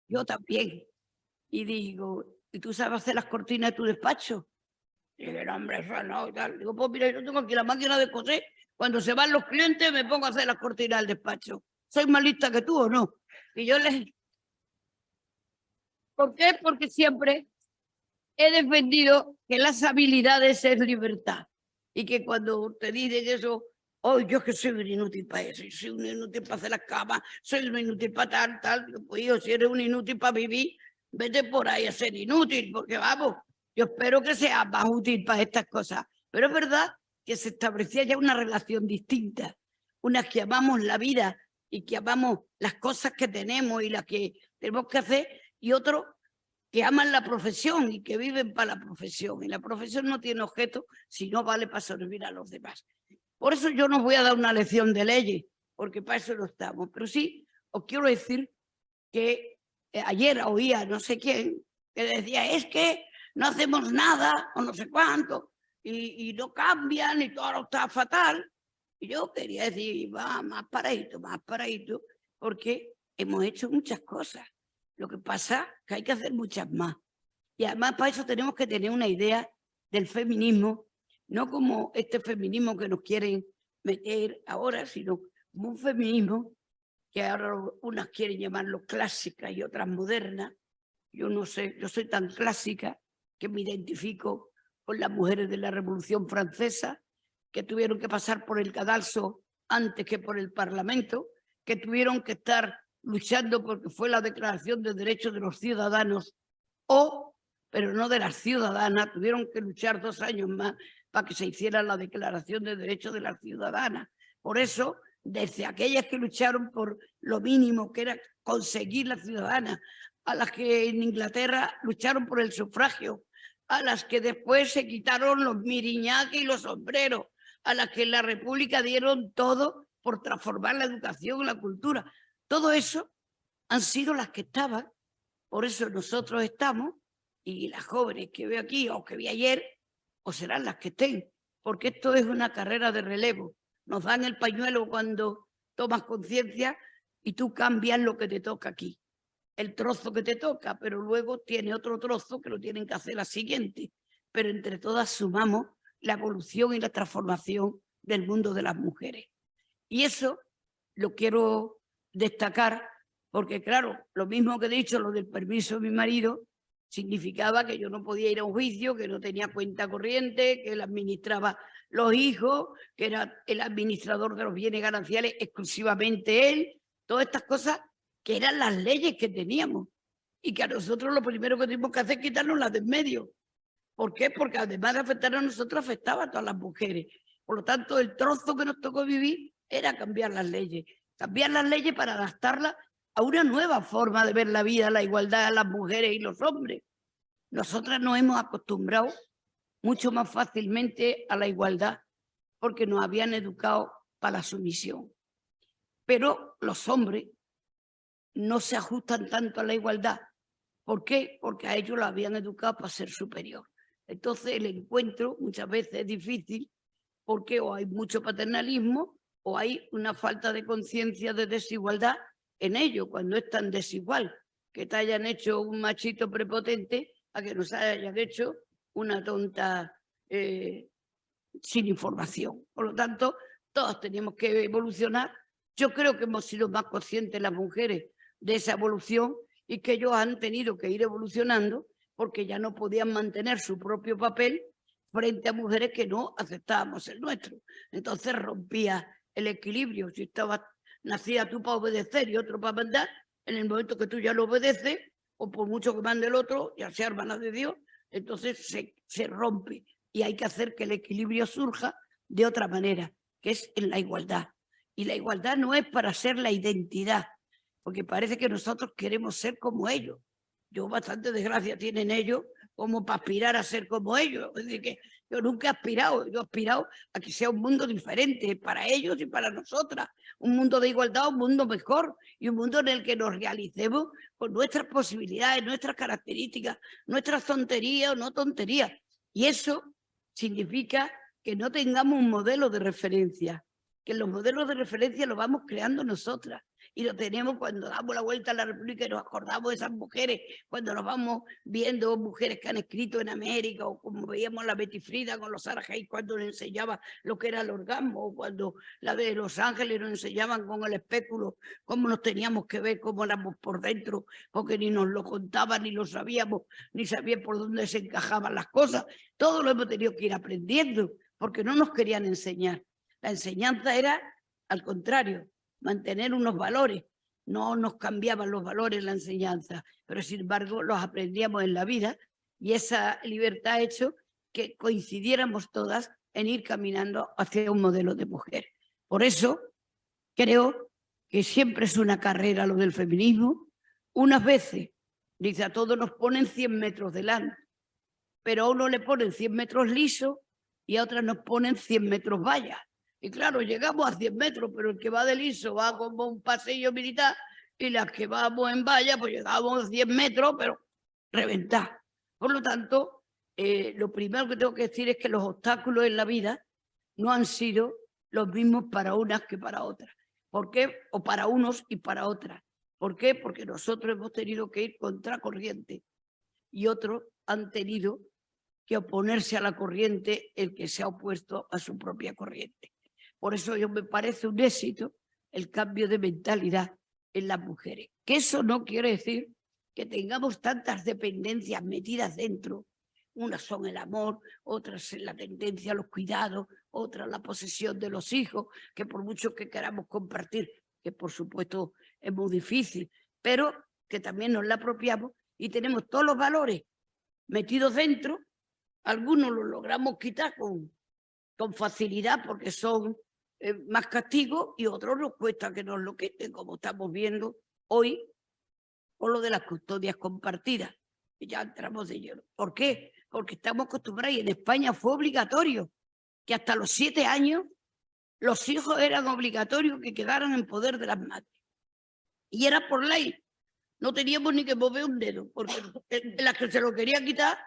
yo también. Y digo, ¿y tú sabes hacer las cortinas de tu despacho? Y dije, no, hombre, eso no, y tal. Digo, pues mira, yo tengo aquí la máquina de coser. Cuando se van los clientes me pongo a hacer las cortinas del despacho. ¿Soy más lista que tú o no? Y yo les... ¿Por qué? Porque siempre he defendido que las habilidades es libertad. Y que cuando te dicen eso, oh, yo es que soy un inútil para eso, soy un inútil para hacer las camas, soy un inútil para tal, pues yo, si eres un inútil para vivir, vete por ahí a ser inútil, porque vamos, yo espero que seas más útil para estas cosas. Pero es verdad que se establecía ya una relación distinta, unas que amamos la vida y que amamos las cosas que tenemos y las que tenemos que hacer, y otros que aman la profesión y que viven para la profesión. Y la profesión no tiene objeto si no vale para servir a los demás. Por eso yo no voy a dar una lección de leyes, porque para eso no estamos. Pero sí os quiero decir que ayer oía no sé quién que decía, es que no hacemos nada o no sé cuánto y no cambian y todo está fatal. Y yo quería decir, va más paradito, porque hemos hecho muchas cosas. Lo que pasa es que hay que hacer muchas más. Y además para eso tenemos que tener una idea del feminismo, no como este feminismo que nos quieren meter ahora, sino como un feminismo que ahora unas quieren llamarlo clásica y otras modernas. Yo no sé, yo soy tan clásica que me identifico con las mujeres de la Revolución Francesa, que tuvieron que pasar por el cadalso antes que por el Parlamento, que tuvieron que estar luchando porque fue la Declaración de Derechos de los Ciudadanos, pero no de las ciudadanas, tuvieron que luchar 2 años más para que se hiciera la Declaración de Derechos de las Ciudadanas. Por eso, desde aquellas que lucharon por lo mínimo, que era conseguir la ciudadana, a las que en Inglaterra lucharon por el sufragio, a las que después se quitaron los miriñaques y los sombreros, a las que en la República dieron todo por transformar la educación y la cultura. Todo eso han sido las que estaban, por eso nosotros estamos, y las jóvenes que veo aquí o que vi ayer, o serán las que estén, porque esto es una carrera de relevo. Nos dan el pañuelo cuando tomas conciencia y tú cambias lo que te toca aquí, el trozo que te toca, pero luego tiene otro trozo que lo tienen que hacer la siguiente. Pero entre todas sumamos la evolución y la transformación del mundo de las mujeres. Y eso lo quiero destacar porque, claro, lo mismo que he dicho, lo del permiso de mi marido, significaba que yo no podía ir a un juicio, que no tenía cuenta corriente, que él administraba los hijos, que era el administrador de los bienes gananciales exclusivamente él, todas estas cosas que eran las leyes que teníamos y que a nosotros lo primero que tuvimos que hacer es quitarnos las de en medio. ¿Por qué? Porque además de afectar a nosotros, afectaba a todas las mujeres. Por lo tanto, el trozo que nos tocó vivir era cambiar las leyes para adaptarlas a una nueva forma de ver la vida, la igualdad de las mujeres y los hombres. Nosotras nos hemos acostumbrado mucho más fácilmente a la igualdad porque nos habían educado para la sumisión. Pero los hombres no se ajustan tanto a la igualdad. ¿Por qué? Porque a ellos lo habían educado para ser superior. Entonces el encuentro muchas veces es difícil porque o hay mucho paternalismo o hay una falta de conciencia de desigualdad en ello, cuando es tan desigual que te hayan hecho un machito prepotente a que nos hayan hecho una tonta sin información. Por lo tanto, todos tenemos que evolucionar. Yo creo que hemos sido más conscientes las mujeres de esa evolución y que ellos han tenido que ir evolucionando porque ya no podían mantener su propio papel frente a mujeres que no aceptábamos el nuestro. Entonces rompía el equilibrio. Si nacías tú para obedecer y otro para mandar, en el momento que tú ya lo obedeces, o por mucho que mande el otro, ya sea hermana de Dios, entonces se rompe y hay que hacer que el equilibrio surja de otra manera, que es en la igualdad. Y la igualdad no es para ser la identidad, porque parece que nosotros queremos ser como ellos. Yo bastante desgracia tienen ellos como para aspirar a ser como ellos. Es decir, que yo nunca he aspirado, yo he aspirado a que sea un mundo diferente para ellos y para nosotras. Un mundo de igualdad, un mundo mejor y un mundo en el que nos realicemos con nuestras posibilidades, nuestras características, nuestras tonterías o no tonterías. Y eso significa que no tengamos un modelo de referencia, que los modelos de referencia los vamos creando nosotras y lo tenemos cuando damos la vuelta a la República y nos acordamos de esas mujeres, cuando nos vamos viendo mujeres que han escrito en América, o como veíamos la Betty Frida con los Sarah Hay cuando nos enseñaba lo que era el orgasmo, o cuando la de Los Ángeles nos enseñaban con el espéculo cómo nos teníamos que ver, cómo éramos por dentro, porque ni nos lo contaban, ni lo sabíamos, ni sabíamos por dónde se encajaban las cosas. Todo lo hemos tenido que ir aprendiendo, porque no nos querían enseñar. La enseñanza era, al contrario, mantener unos valores. No nos cambiaban los valores en la enseñanza, pero sin embargo los aprendíamos en la vida, y esa libertad ha hecho que coincidiéramos todas en ir caminando hacia un modelo de mujer. Por eso creo que siempre es una carrera lo del feminismo. Unas veces, dice, a todos nos ponen 100 metros delante, pero a uno le ponen 100 metros lisos y a otras nos ponen 100 metros vallas. Y claro, llegamos a 100 metros, pero el que va de liso va como un pasillo militar, y las que vamos en valla, pues llegamos a 100 metros, pero reventar. Por lo tanto, lo primero que tengo que decir es que los obstáculos en la vida no han sido los mismos para unas que para otras. ¿Por qué? O para unos y para otras. ¿Por qué? Porque nosotros hemos tenido que ir contracorriente y otros han tenido que oponerse a la corriente el que se ha opuesto a su propia corriente. Por eso me parece un éxito el cambio de mentalidad en las mujeres. Que eso no quiere decir que tengamos tantas dependencias metidas dentro. Unas son el amor, otras la tendencia a los cuidados, otras la posesión de los hijos, que por mucho que queramos compartir, que por supuesto es muy difícil, pero que también nos la apropiamos y tenemos todos los valores metidos dentro. Algunos los logramos quitar con facilidad porque son más castigos, y otros nos cuesta que nos lo quiten, como estamos viendo hoy con lo de las custodias compartidas. Y ya entramos de lleno. ¿Por qué? Porque estamos acostumbrados, y en España fue obligatorio que hasta los 7 años los hijos eran obligatorios que quedaran en poder de las madres. Y era por ley. No teníamos ni que mover un dedo, porque las que se lo quería quitar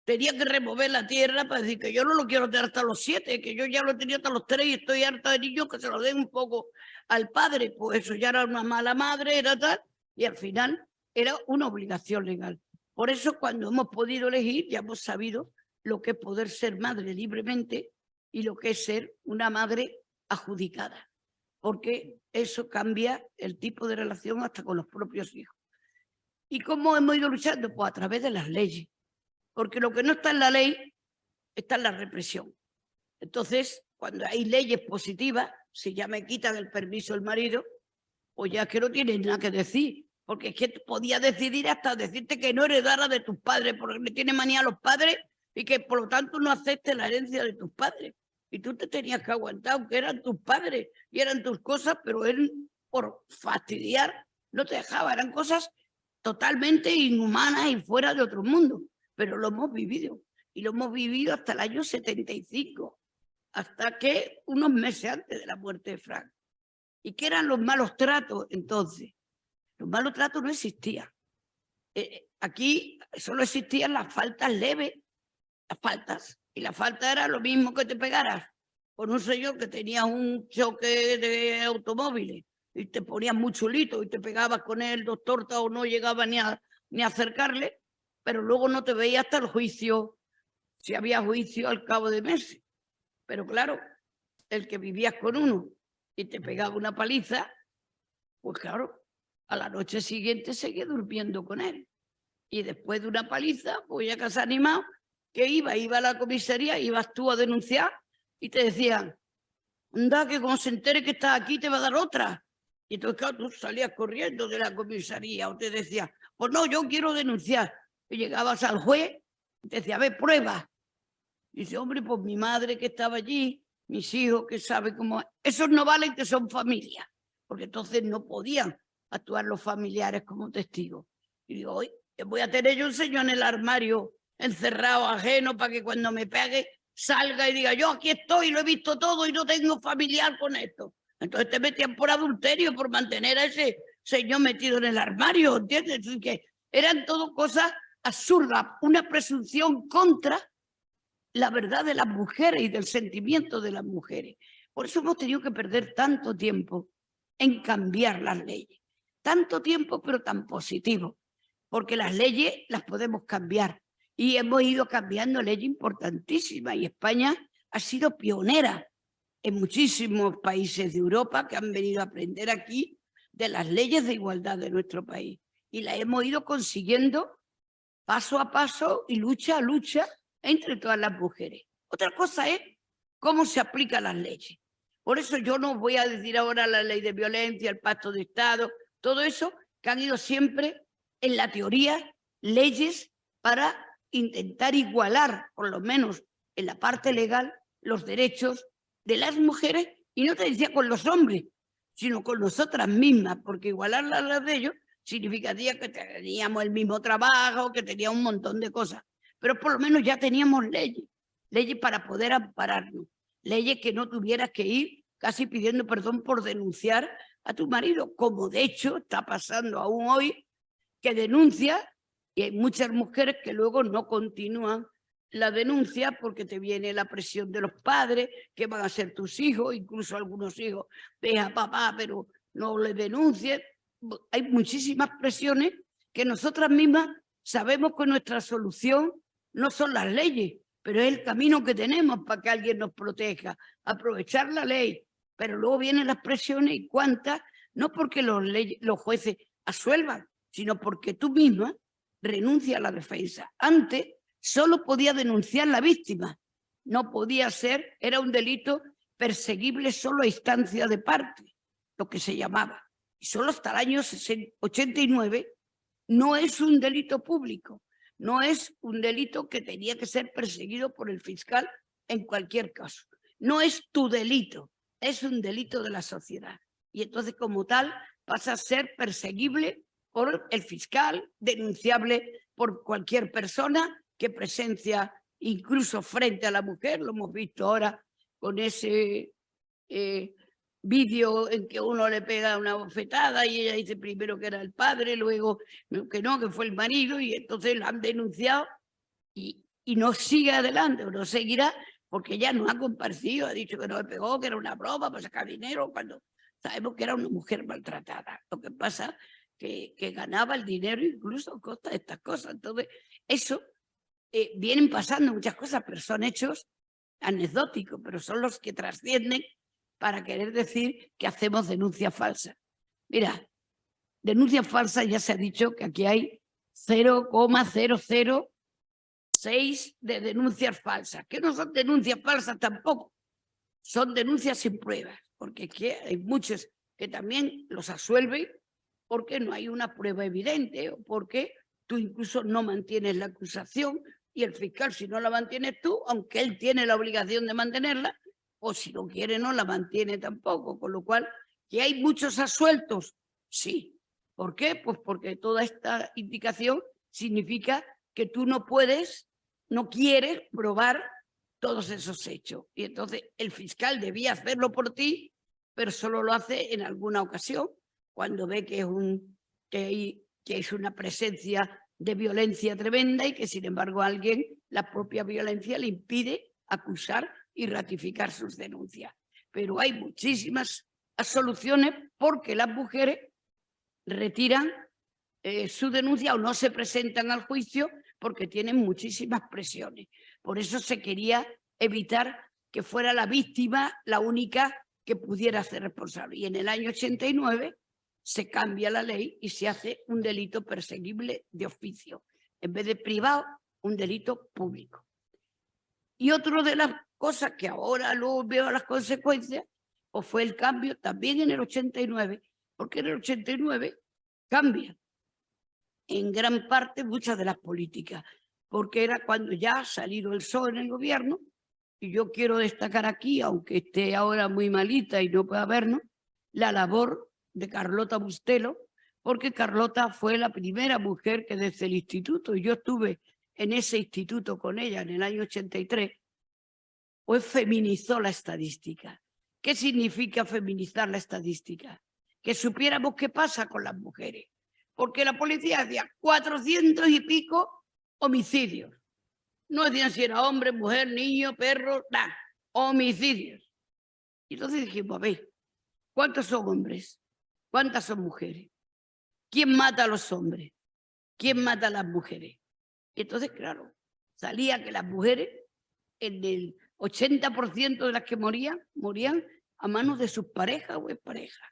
tenía que remover la tierra para decir que yo no lo quiero tener hasta los 7, que yo ya lo tenía hasta los 3 y estoy harta de niños que se lo den un poco al padre. Pues eso ya era una mala madre, era tal, y al final era una obligación legal. Por eso cuando hemos podido elegir ya hemos sabido lo que es poder ser madre libremente y lo que es ser una madre adjudicada, porque eso cambia el tipo de relación hasta con los propios hijos. ¿Y cómo hemos ido luchando? Pues a través de las leyes, porque lo que no está en la ley está en la represión. Entonces, cuando hay leyes positivas, si ya me quitan el permiso el marido, pues ya es que no tienes nada que decir, porque es que podía decidir hasta decirte que no heredara de tus padres, porque le tiene manía a los padres y que por lo tanto no acepte la herencia de tus padres. Y tú te tenías que aguantar, aunque eran tus padres y eran tus cosas, pero él, por fastidiar, no te dejaba. Eran cosas totalmente inhumanas y fuera de otro mundo, pero lo hemos vivido, y lo hemos vivido hasta el año 75, hasta que unos meses antes de la muerte de Franco. ¿Y qué eran los malos tratos entonces? Los malos tratos no existían. Aquí solo existían las faltas leves, las faltas, y la falta era lo mismo que te pegaras con un señor que tenía un choque de automóviles y te ponías muy chulito y te pegabas con él, 2 tortas, o no llegaba ni a acercarle, pero luego no te veía hasta el juicio, si había juicio al cabo de meses. Pero claro, el que vivías con uno y te pegaba una paliza, pues claro, a la noche siguiente seguía durmiendo con él. Y después de una paliza, pues ya que se ha animado, que iba a la comisaría, ibas tú a denunciar y te decían, anda, que como se entere que estás aquí te va a dar otra. Y entonces, claro, tú salías corriendo de la comisaría o te decía, pues no, yo quiero denunciar. Y llegabas al juez y te decía, a ver, prueba. Y dice, hombre, pues mi madre que estaba allí, mis hijos que saben cómo... Esos no valen, que son familia, porque entonces no podían actuar los familiares como testigos. Y digo, hoy voy a tener yo un señor en el armario encerrado, ajeno, para que cuando me pegue salga y diga, yo aquí estoy, lo he visto todo y no tengo familiar con esto. Entonces te metían por adulterio, por mantener a ese señor metido en el armario, ¿entiendes? Es que eran todo cosas absurdas, una presunción contra la verdad de las mujeres y del sentimiento de las mujeres. Por eso hemos tenido que perder tanto tiempo en cambiar las leyes. Tanto tiempo, pero tan positivo, porque las leyes las podemos cambiar y hemos ido cambiando leyes importantísimas y España ha sido pionera en muchísimos países de Europa que han venido a aprender aquí de las leyes de igualdad de nuestro país y las hemos ido consiguiendo paso a paso y lucha a lucha entre todas las mujeres. Otra cosa es cómo se aplican las leyes. Por eso yo no voy a decir ahora la ley de violencia, el pacto de Estado, todo eso que han ido siempre en la teoría leyes para intentar igualar, por lo menos en la parte legal, los derechos de las mujeres, y no te decía con los hombres, sino con nosotras mismas, porque igualar las de ellos significaría que teníamos el mismo trabajo, que teníamos un montón de cosas, pero por lo menos ya teníamos leyes para poder ampararnos, leyes que no tuvieras que ir casi pidiendo perdón por denunciar a tu marido, como de hecho está pasando aún hoy, que denuncia, y hay muchas mujeres que luego no continúan la denuncia porque te viene la presión de los padres, que van a ser tus hijos, incluso algunos hijos, deja a papá, pero no le denuncies. Hay muchísimas presiones que nosotras mismas sabemos que nuestra solución no son las leyes, pero es el camino que tenemos para que alguien nos proteja, aprovechar la ley, pero luego vienen las presiones y cuántas, no porque los jueces asuelvan, sino porque tú misma renuncias a la defensa. Antes solo podía denunciar la víctima, no podía ser, era un delito perseguible solo a instancia de parte, lo que se llamaba. Y solo hasta el año 89 no es un delito público, no es un delito que tenía que ser perseguido por el fiscal en cualquier caso. No es tu delito, es un delito de la sociedad. Y entonces como tal pasa a ser perseguible por el fiscal, denunciable por cualquier persona que presencia incluso frente a la mujer. Lo hemos visto ahora con ese vídeo en que uno le pega una bofetada y ella dice primero que era el padre, luego que no, que fue el marido, y entonces la han denunciado y no sigue adelante, o no seguirá, porque ella no ha comparecido, ha dicho que no le pegó, que era una broma para sacar dinero, cuando sabemos que era una mujer maltratada. Lo que pasa que ganaba el dinero incluso a costa de estas cosas. Entonces, eso vienen pasando muchas cosas, pero son hechos anecdóticos, pero son los que trascienden para querer decir que hacemos denuncias falsas. Mira, denuncias falsas ya se ha dicho que aquí hay 0,006 de denuncias falsas, que no son denuncias falsas tampoco, son denuncias sin pruebas, porque es que hay muchos que también los absuelven porque no hay una prueba evidente o porque tú incluso no mantienes la acusación y el fiscal, si no la mantienes tú, aunque él tiene la obligación de mantenerla, o si no quiere no la mantiene tampoco, con lo cual, ¿que hay muchos absueltos? Sí. ¿Por qué? Pues porque toda esta indicación significa que tú no puedes, no quieres probar todos esos hechos. Y entonces el fiscal debía hacerlo por ti, pero solo lo hace en alguna ocasión, cuando ve que es una presencia de violencia tremenda y que sin embargo alguien, la propia violencia le impide acusar y ratificar sus denuncias. Pero hay muchísimas soluciones porque las mujeres retiran su denuncia o no se presentan al juicio porque tienen muchísimas presiones. Por eso se quería evitar que fuera la víctima la única que pudiera ser responsable. Y en el año 89 se cambia la ley y se hace un delito perseguible de oficio. En vez de privado, un delito público. Y otra de las cosas que ahora luego veo las consecuencias, pues fue el cambio también en el 89, porque en el 89 cambia en gran parte muchas de las políticas, porque era cuando ya ha salido el PSOE en el gobierno, y yo quiero destacar aquí, aunque esté ahora muy malita y no pueda vernos, la labor de Carlota Bustelo, porque Carlota fue la primera mujer que desde el instituto, y yo estuve en ese instituto con ella en el año 83, pues feminizó la estadística. ¿Qué significa feminizar la estadística? Que supiéramos qué pasa con las mujeres. Porque la policía hacía 400 y pico homicidios. No decían si era hombre, mujer, niño, perro, nada. Homicidios. Y entonces dijimos, a ver, ¿cuántos son hombres? ¿Cuántas son mujeres? ¿Quién mata a los hombres? ¿Quién mata a las mujeres? Y entonces, claro, salía que las mujeres, en el 80% de las que morían a manos de sus parejas o exparejas.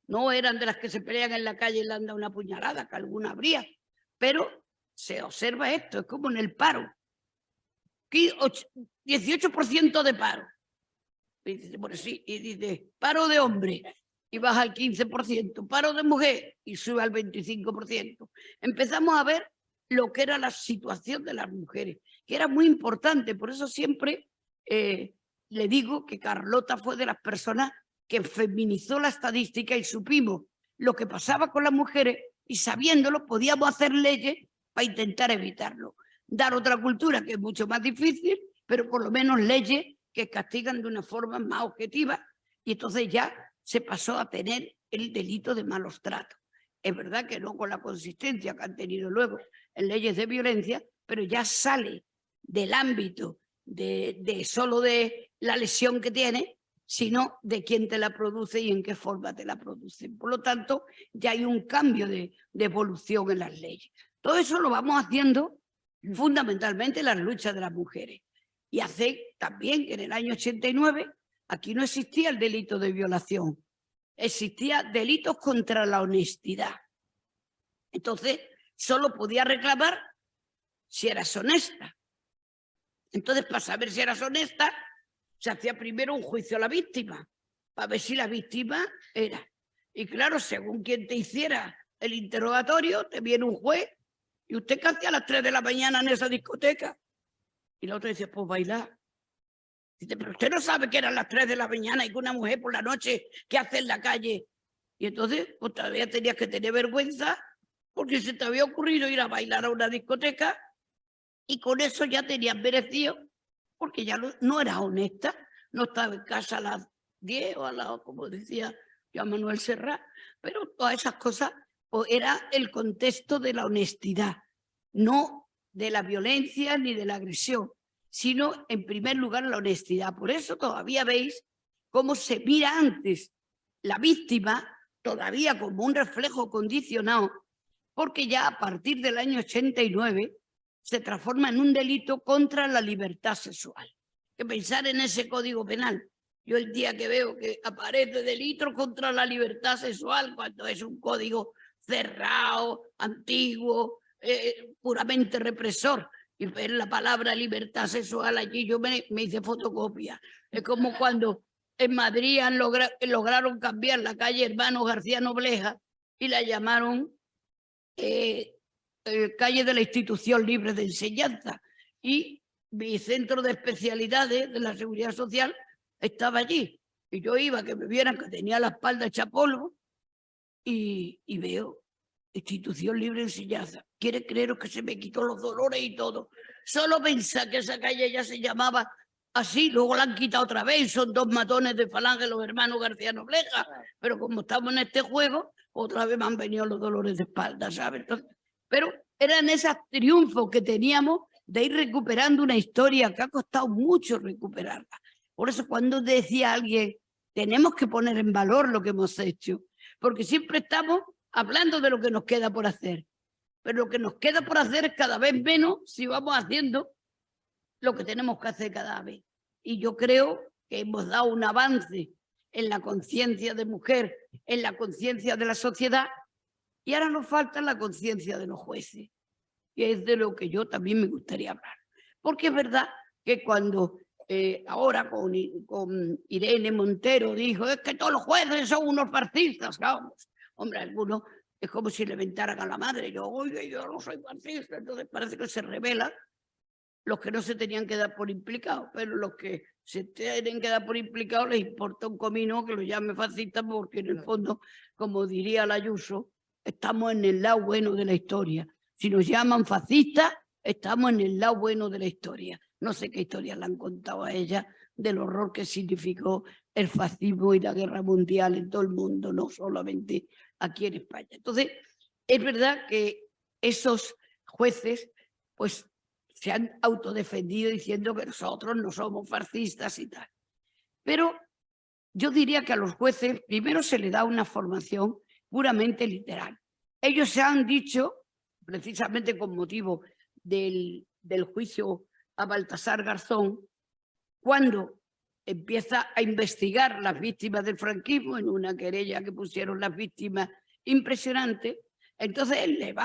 No eran de las que se pelean en la calle y le han dado una puñalada, que alguna habría, pero se observa esto, es como en el paro. 18% de paro. Y dice, bueno, sí, y dice, paro de hombre, y baja al 15%, paro de mujer, y sube al 25%. Empezamos a ver lo que era la situación de las mujeres, que era muy importante, por eso siempre le digo que Carlota fue de las personas que feminizó la estadística y supimos lo que pasaba con las mujeres y sabiéndolo podíamos hacer leyes para intentar evitarlo. Dar otra cultura que es mucho más difícil, pero por lo menos leyes que castigan de una forma más objetiva y entonces ya se pasó a tener el delito de malos tratos. Es verdad que no con la consistencia que han tenido luego en leyes de violencia, pero ya sale del ámbito de solo de la lesión que tiene, sino de quién te la produce y en qué forma te la producen. Por lo tanto, ya hay un cambio de evolución en las leyes. Todo eso lo vamos haciendo fundamentalmente en las luchas de las mujeres. Y hace también que en el año 89 aquí no existía el delito de violación, existía delitos contra la honestidad. Entonces, solo podía reclamar si eras honesta. Entonces, para saber si eras honesta, se hacía primero un juicio a la víctima, para ver si la víctima era. Y claro, según quien te hiciera el interrogatorio, te viene un juez, ¿y usted qué hacía a las 3 de la mañana en esa discoteca? Y la otra dice, pues bailar. Dice, pero usted no sabe que eran las 3 de la mañana y que una mujer por la noche, ¿qué hace en la calle? Y entonces, pues todavía tenías que tener vergüenza porque se te había ocurrido ir a bailar a una discoteca y con eso ya tenías merecido porque ya no eras honesta, no estaba en casa a las 10 o a las, como decía yo a Manuel Serrat, pero todas esas cosas pues, era el contexto de la honestidad, no de la violencia ni de la agresión, sino en primer lugar la honestidad. Por eso todavía veis cómo se mira antes la víctima todavía como un reflejo condicionado, porque ya a partir del año 89 se transforma en un delito contra la libertad sexual. Que pensar en ese Código Penal. Yo el día que veo que aparece delito contra la libertad sexual, cuando es un código cerrado, antiguo, puramente represor, y ver la palabra libertad sexual allí, yo me hice fotocopia. Es como cuando en Madrid lograron cambiar la calle Hermano García Nobleja y la llamaron calle de la Institución Libre de Enseñanza. Y mi centro de especialidades de la Seguridad Social estaba allí. Y yo iba, que me vieran que tenía la espalda hecha polvo, y veo Institución Libre de Enseñanza. Quiere creeros que se me quitó los dolores y todo. Solo pensar que esa calle ya se llamaba así, luego la han quitado otra vez, son 2 matones de Falange, los hermanos García Nobleja, pero como estamos en este juego, otra vez me han venido los dolores de espalda, ¿sabes? Entonces, pero eran esos triunfos que teníamos de ir recuperando una historia que ha costado mucho recuperarla. Por eso cuando decía alguien, tenemos que poner en valor lo que hemos hecho, porque siempre estamos hablando de lo que nos queda por hacer, pero lo que nos queda por hacer es cada vez menos si vamos haciendo lo que tenemos que hacer cada vez. Y yo creo que hemos dado un avance en la conciencia de mujer, en la conciencia de la sociedad, y ahora nos falta la conciencia de los jueces, que es de lo que yo también me gustaría hablar. Porque es verdad que cuando ahora con Irene Montero dijo, es que todos los jueces son unos fascistas, vamos. Hombre, algunos es como si le inventaran a la madre, yo, oye, yo no soy fascista, entonces parece que se revela los que no se tenían que dar por implicados, pero los que se tienen que dar por implicados les importa un comino que lo llame fascista porque en el fondo, como diría la Ayuso, estamos en el lado bueno de la historia. Si nos llaman fascistas, estamos en el lado bueno de la historia. No sé qué historia le han contado a ella del horror que significó el fascismo y la guerra mundial en todo el mundo, no solamente aquí en España. Entonces, es verdad que esos jueces, pues, se han autodefendido diciendo que nosotros no somos fascistas y tal. Pero yo diría que a los jueces primero se les da una formación puramente literal. Ellos se han dicho, precisamente con motivo del juicio a Baltasar Garzón, cuando empieza a investigar las víctimas del franquismo, en una querella que pusieron las víctimas impresionante, entonces él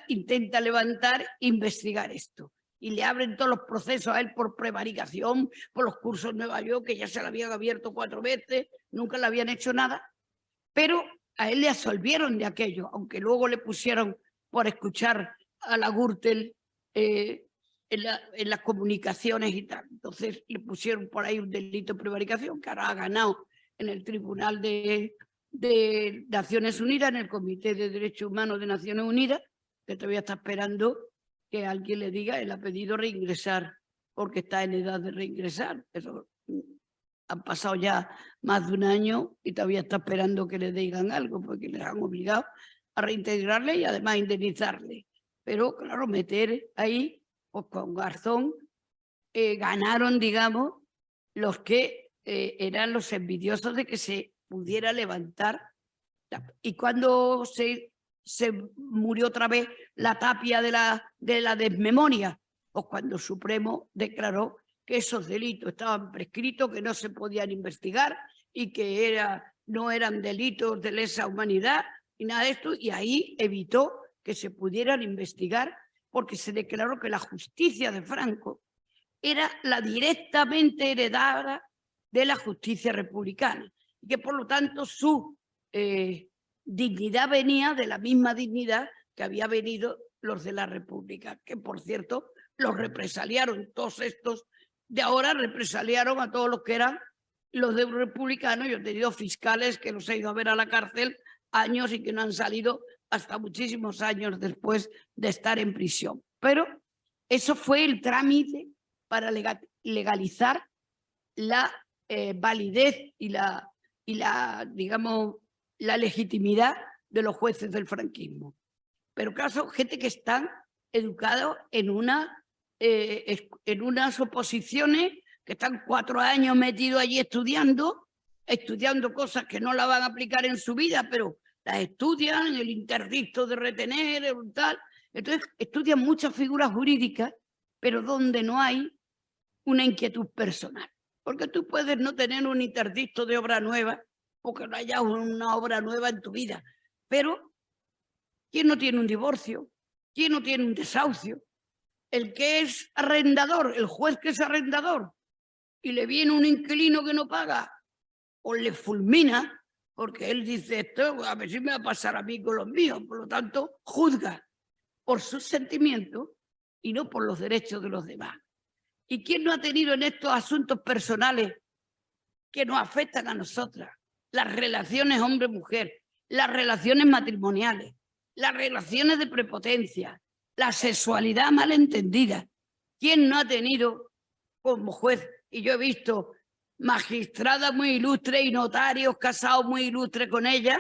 intenta levantar, investigar esto. Y le abren todos los procesos a él por prevaricación, por los cursos en Nueva York, que ya se le habían abierto 4 veces, nunca le habían hecho nada, pero a él le absolvieron de aquello, aunque luego le pusieron por escuchar a la Gürtel en las comunicaciones y tal. Entonces le pusieron por ahí un delito de prevaricación, que ahora ha ganado en el Tribunal de Naciones Unidas, en el Comité de Derechos Humanos de Naciones Unidas, que todavía está esperando que alguien le diga, él ha pedido reingresar porque está en edad de reingresar. Eso, han pasado ya más de un año y todavía está esperando que le digan algo, porque les han obligado a reintegrarle y además indemnizarle. Pero claro, meter ahí, pues con Garzón, ganaron, digamos, los que eran los envidiosos de que se pudiera levantar. Y cuando se murió otra vez la tapia de la desmemoria, pues cuando el Supremo declaró que esos delitos estaban prescritos, que no se podían investigar y que no eran delitos de lesa humanidad y nada de esto, y ahí evitó que se pudieran investigar, porque se declaró que la justicia de Franco era la directamente heredada de la justicia republicana y que por lo tanto su dignidad venía de la misma dignidad que había venido los de la República, que por cierto los represaliaron, todos estos de ahora represaliaron a todos los que eran los de republicanos. Yo he tenido fiscales que los he ido a ver a la cárcel años y que no han salido hasta muchísimos años después de estar en prisión. Pero eso fue el trámite para legalizar la validez y digamos, la legitimidad de los jueces del franquismo. Pero claro, son gente que están educados en unas oposiciones, que están 4 años metidos allí estudiando cosas que no las van a aplicar en su vida, pero las estudian, el interdicto de retener, el tal. Entonces estudian muchas figuras jurídicas, pero donde no hay una inquietud personal. Porque tú puedes no tener un interdicto de obra nueva, porque no haya una obra nueva en tu vida, pero ¿quién no tiene un divorcio? ¿Quién no tiene un desahucio? El que es arrendador, el juez que es arrendador, y le viene un inquilino que no paga, o le fulmina, porque él dice esto, a ver si me va a pasar a mí con los míos, por lo tanto, juzga por sus sentimientos y no por los derechos de los demás. ¿Y quién no ha tenido en estos asuntos personales que nos afectan a nosotras? Las relaciones hombre-mujer, las relaciones matrimoniales, las relaciones de prepotencia, la sexualidad malentendida. ¿Quién no ha tenido como juez? Y yo he visto magistradas muy ilustres y notarios casados muy ilustres con ellas,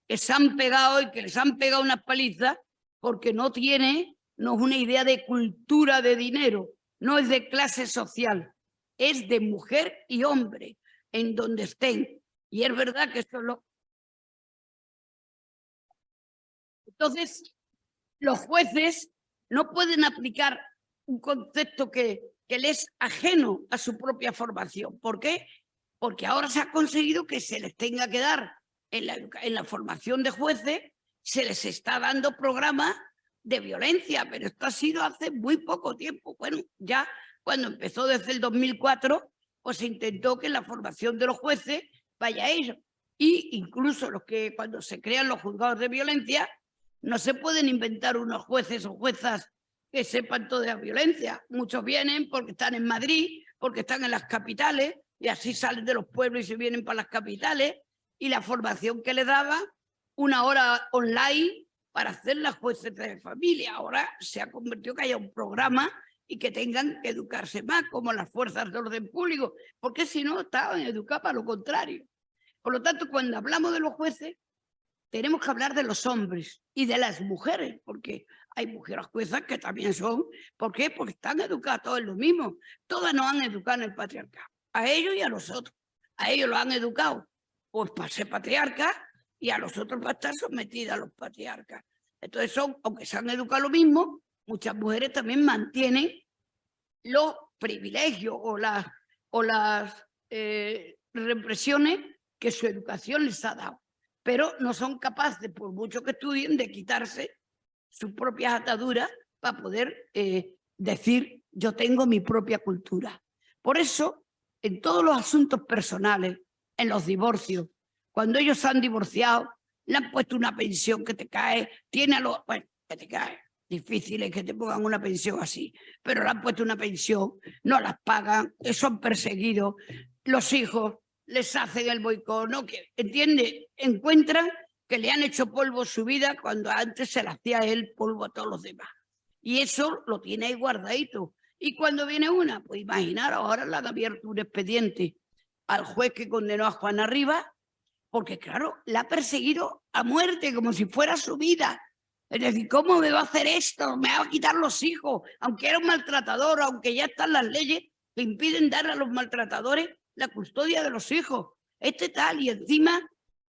que se han pegado y que les han pegado unas palizas porque no es una idea de cultura de dinero, no es de clase social, es de mujer y hombre, en donde estén. Y es verdad que esto es lo... Entonces, los jueces no pueden aplicar un concepto que les es ajeno a su propia formación. ¿Por qué? Porque ahora se ha conseguido que se les tenga que dar en la formación de jueces, se les está dando programas de violencia, pero esto ha sido hace muy poco tiempo. Bueno, ya cuando empezó desde el 2004, pues se intentó que en la formación de los jueces vaya ello. Y incluso los que cuando se crean los juzgados de violencia, no se pueden inventar unos jueces o juezas que sepan toda la violencia. Muchos vienen porque están en Madrid, porque están en las capitales, y así salen de los pueblos y se vienen para las capitales, y la formación que les daba, 1 hora online para hacer las jueces de familia. Ahora se ha convertido que haya un programa y que tengan que educarse más, como las fuerzas de orden público, porque si no estaban educados para lo contrario. Por lo tanto, cuando hablamos de los jueces, tenemos que hablar de los hombres y de las mujeres, porque hay mujeres juezas que también son. ¿Por qué? Porque están educadas todas en lo mismo. Todas nos han educado en el patriarcado, a ellos y a nosotros. A ellos los han educado pues para ser patriarcas y a los otros va a estar sometida a los patriarcas. Entonces aunque se han educado lo mismo, muchas mujeres también mantienen los privilegios o las represiones que su educación les ha dado. Pero no son capaces, por mucho que estudien, de quitarse sus propias ataduras para poder decir yo tengo mi propia cultura. Por eso, en todos los asuntos personales, en los divorcios, cuando ellos se han divorciado, le han puesto una pensión que te cae, bueno, que te cae. Difícil es que te pongan una pensión así, pero le han puesto una pensión, no las pagan, son perseguidos, los hijos les hacen el boicot, ¿no? ¿Entiende? Encuentran que le han hecho polvo su vida cuando antes se le hacía él polvo a todos los demás. Y eso lo tiene ahí guardadito. Y cuando viene una, pues imaginar, ahora le han abierto un expediente al juez que condenó a Juana Rivas, porque claro, la ha perseguido a muerte como si fuera su vida. Es decir, ¿cómo me va a hacer esto? Me va a quitar los hijos, aunque era un maltratador, aunque ya están las leyes que impiden dar a los maltratadores la custodia de los hijos. Tal, y encima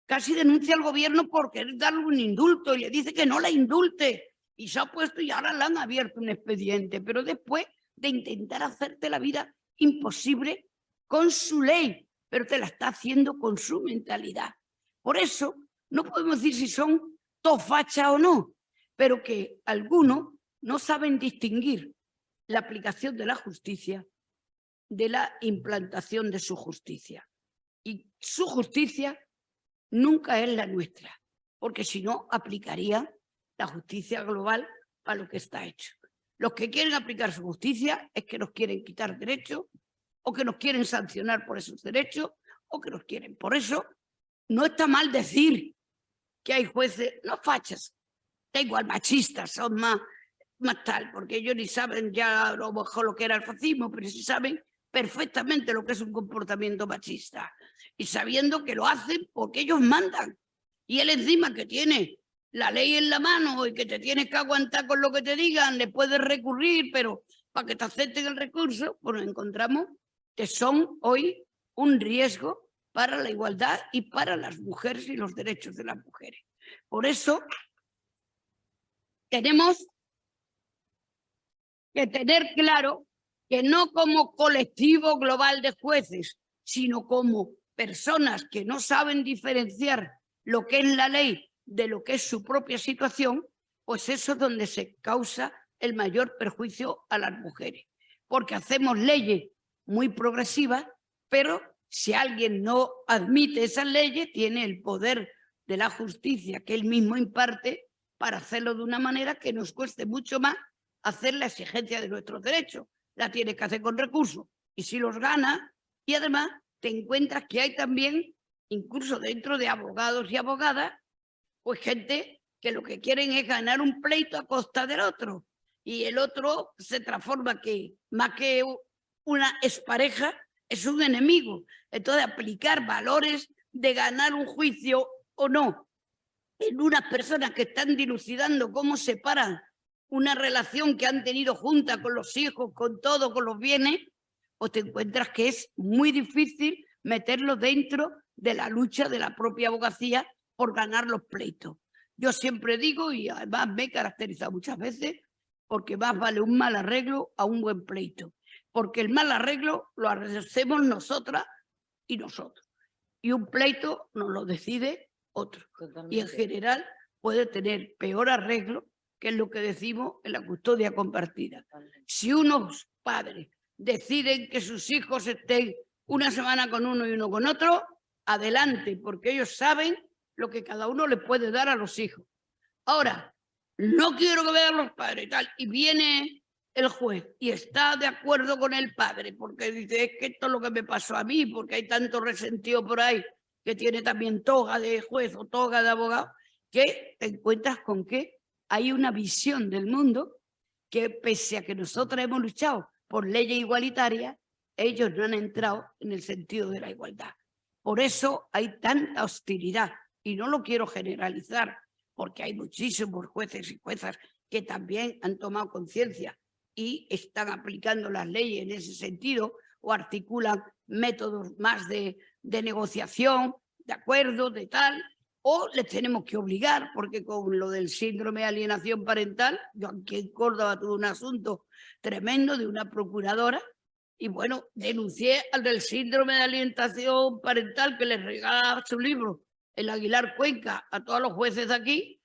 casi denuncia al gobierno por querer darle un indulto y le dice que no la indulte. Y se ha puesto y ahora le han abierto un expediente, pero después de intentar hacerte la vida imposible con su ley, pero te la está haciendo con su mentalidad. Por eso no podemos decir si son todos fachas o no, pero que algunos no saben distinguir la aplicación de la justicia de la implantación de su justicia. Y su justicia nunca es la nuestra, porque si no aplicaría la justicia global para lo que está hecho. Los que quieren aplicar su justicia es que nos quieren quitar derechos o que nos quieren sancionar por esos derechos o que nos quieren. Por eso no está mal decir que hay jueces, no fachas, da igual, machistas, son más tal, porque ellos ni saben ya lo mejor lo que era el fascismo, pero sí saben perfectamente lo que es un comportamiento machista y sabiendo que lo hacen porque ellos mandan. Y él encima que tiene la ley en la mano y que te tienes que aguantar con lo que te digan, le puedes recurrir, pero para que te acepten el recurso, pues nos encontramos que son hoy un riesgo para la igualdad y para las mujeres y los derechos de las mujeres. Por eso tenemos que tener claro que no como colectivo global de jueces, sino como personas que no saben diferenciar lo que es la ley de lo que es su propia situación, pues eso es donde se causa el mayor perjuicio a las mujeres. Porque hacemos leyes muy progresivas, pero si alguien no admite esas leyes, tiene el poder de la justicia que él mismo imparte para hacerlo de una manera que nos cueste mucho más hacer la exigencia de nuestros derechos. La tienes que hacer con recursos y si los ganas, y además te encuentras que hay también, incluso dentro de abogados y abogadas, pues gente que lo que quieren es ganar un pleito a costa del otro y el otro se transforma que más que una expareja es un enemigo. Entonces aplicar valores de ganar un juicio o no en unas personas que están dilucidando cómo separan una relación que han tenido junta con los hijos, con todo, con los bienes, pues te encuentras que es muy difícil meterlo dentro de la lucha de la propia abogacía por ganar los pleitos. Yo siempre digo, y además me he caracterizado muchas veces, porque más vale un mal arreglo a un buen pleito. Porque el mal arreglo lo hacemos nosotras y nosotros. Y un pleito nos lo decide otro. Totalmente. Y en general puede tener peor arreglo, que es lo que decimos en la custodia compartida. Si unos padres deciden que sus hijos estén una semana con uno y uno con otro, adelante, porque ellos saben lo que cada uno le puede dar a los hijos. Ahora, no quiero que vean los padres y tal, y viene el juez y está de acuerdo con el padre, porque dice, es que esto es lo que me pasó a mí, porque hay tanto resentido por ahí, que tiene también toga de juez o toga de abogado, que te encuentras con que hay una visión del mundo que pese a que nosotros hemos luchado por leyes igualitarias, ellos no han entrado en el sentido de la igualdad. Por eso hay tanta hostilidad y no lo quiero generalizar porque hay muchísimos jueces y juezas que también han tomado conciencia y están aplicando las leyes en ese sentido o articulan métodos más de negociación, de acuerdo, de tal, o les tenemos que obligar, porque con lo del síndrome de alienación parental, yo aquí en Córdoba tuve un asunto tremendo de una procuradora y bueno, denuncié al del síndrome de alienación parental que les regalaba su libro, el Aguilar Cuenca, a todos los jueces de aquí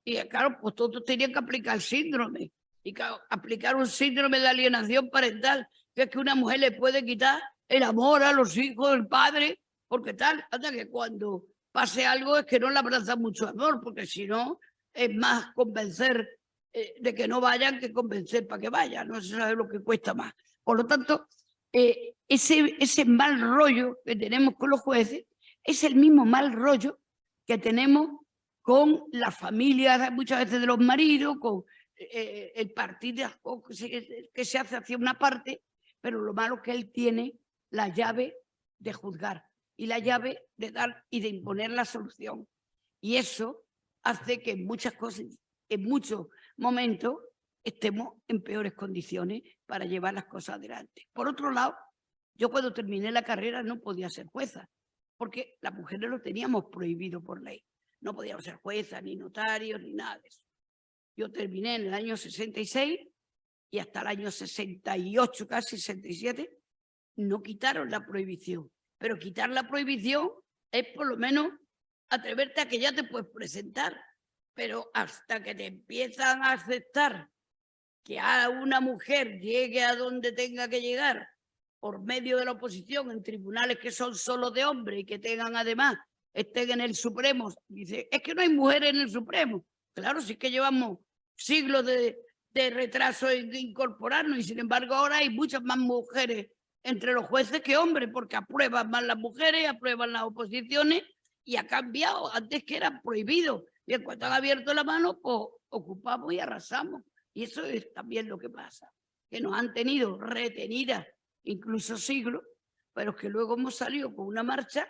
y claro, pues todos tenían que aplicar el síndrome y claro, aplicar un síndrome de alienación parental, que es que una mujer le puede quitar el amor a los hijos del padre, porque tal, hasta que cuando pase algo es que no le abraza mucho amor, porque si no es más convencer de que no vayan que convencer para que vayan, no se sabe lo que cuesta más. Por lo tanto, ese mal rollo que tenemos con los jueces es el mismo mal rollo que tenemos con las familias muchas veces de los maridos, con el partido que se hace hacia una parte, pero lo malo es que él tiene la llave de juzgar y la llave de dar y de imponer la solución. Y eso hace que en muchas cosas, en muchos momentos, estemos en peores condiciones para llevar las cosas adelante. Por otro lado, yo cuando terminé la carrera no podía ser jueza, porque las mujeres lo teníamos prohibido por ley. No podíamos ser juezas, ni notarios, ni nada de eso. Yo terminé en el año 66 y hasta el año 68, casi 67, no quitaron la prohibición. Pero quitar la prohibición es por lo menos atreverte a que ya te puedes presentar. Pero hasta que te empiezan a aceptar que a una mujer llegue a donde tenga que llegar por medio de la oposición en tribunales que son solo de hombres y que tengan además, estén en el Supremo, dice, es que no hay mujeres en el Supremo. Claro, sí que llevamos siglos de retraso en incorporarnos y sin embargo ahora hay muchas más mujeres entre los jueces que hombres porque aprueban más las mujeres, aprueban las oposiciones y ha cambiado. Antes que era prohibido y en cuanto han abierto la mano, pues ocupamos y arrasamos. Y eso es también lo que pasa, que nos han tenido retenidas incluso siglos, pero que luego hemos salido con una marcha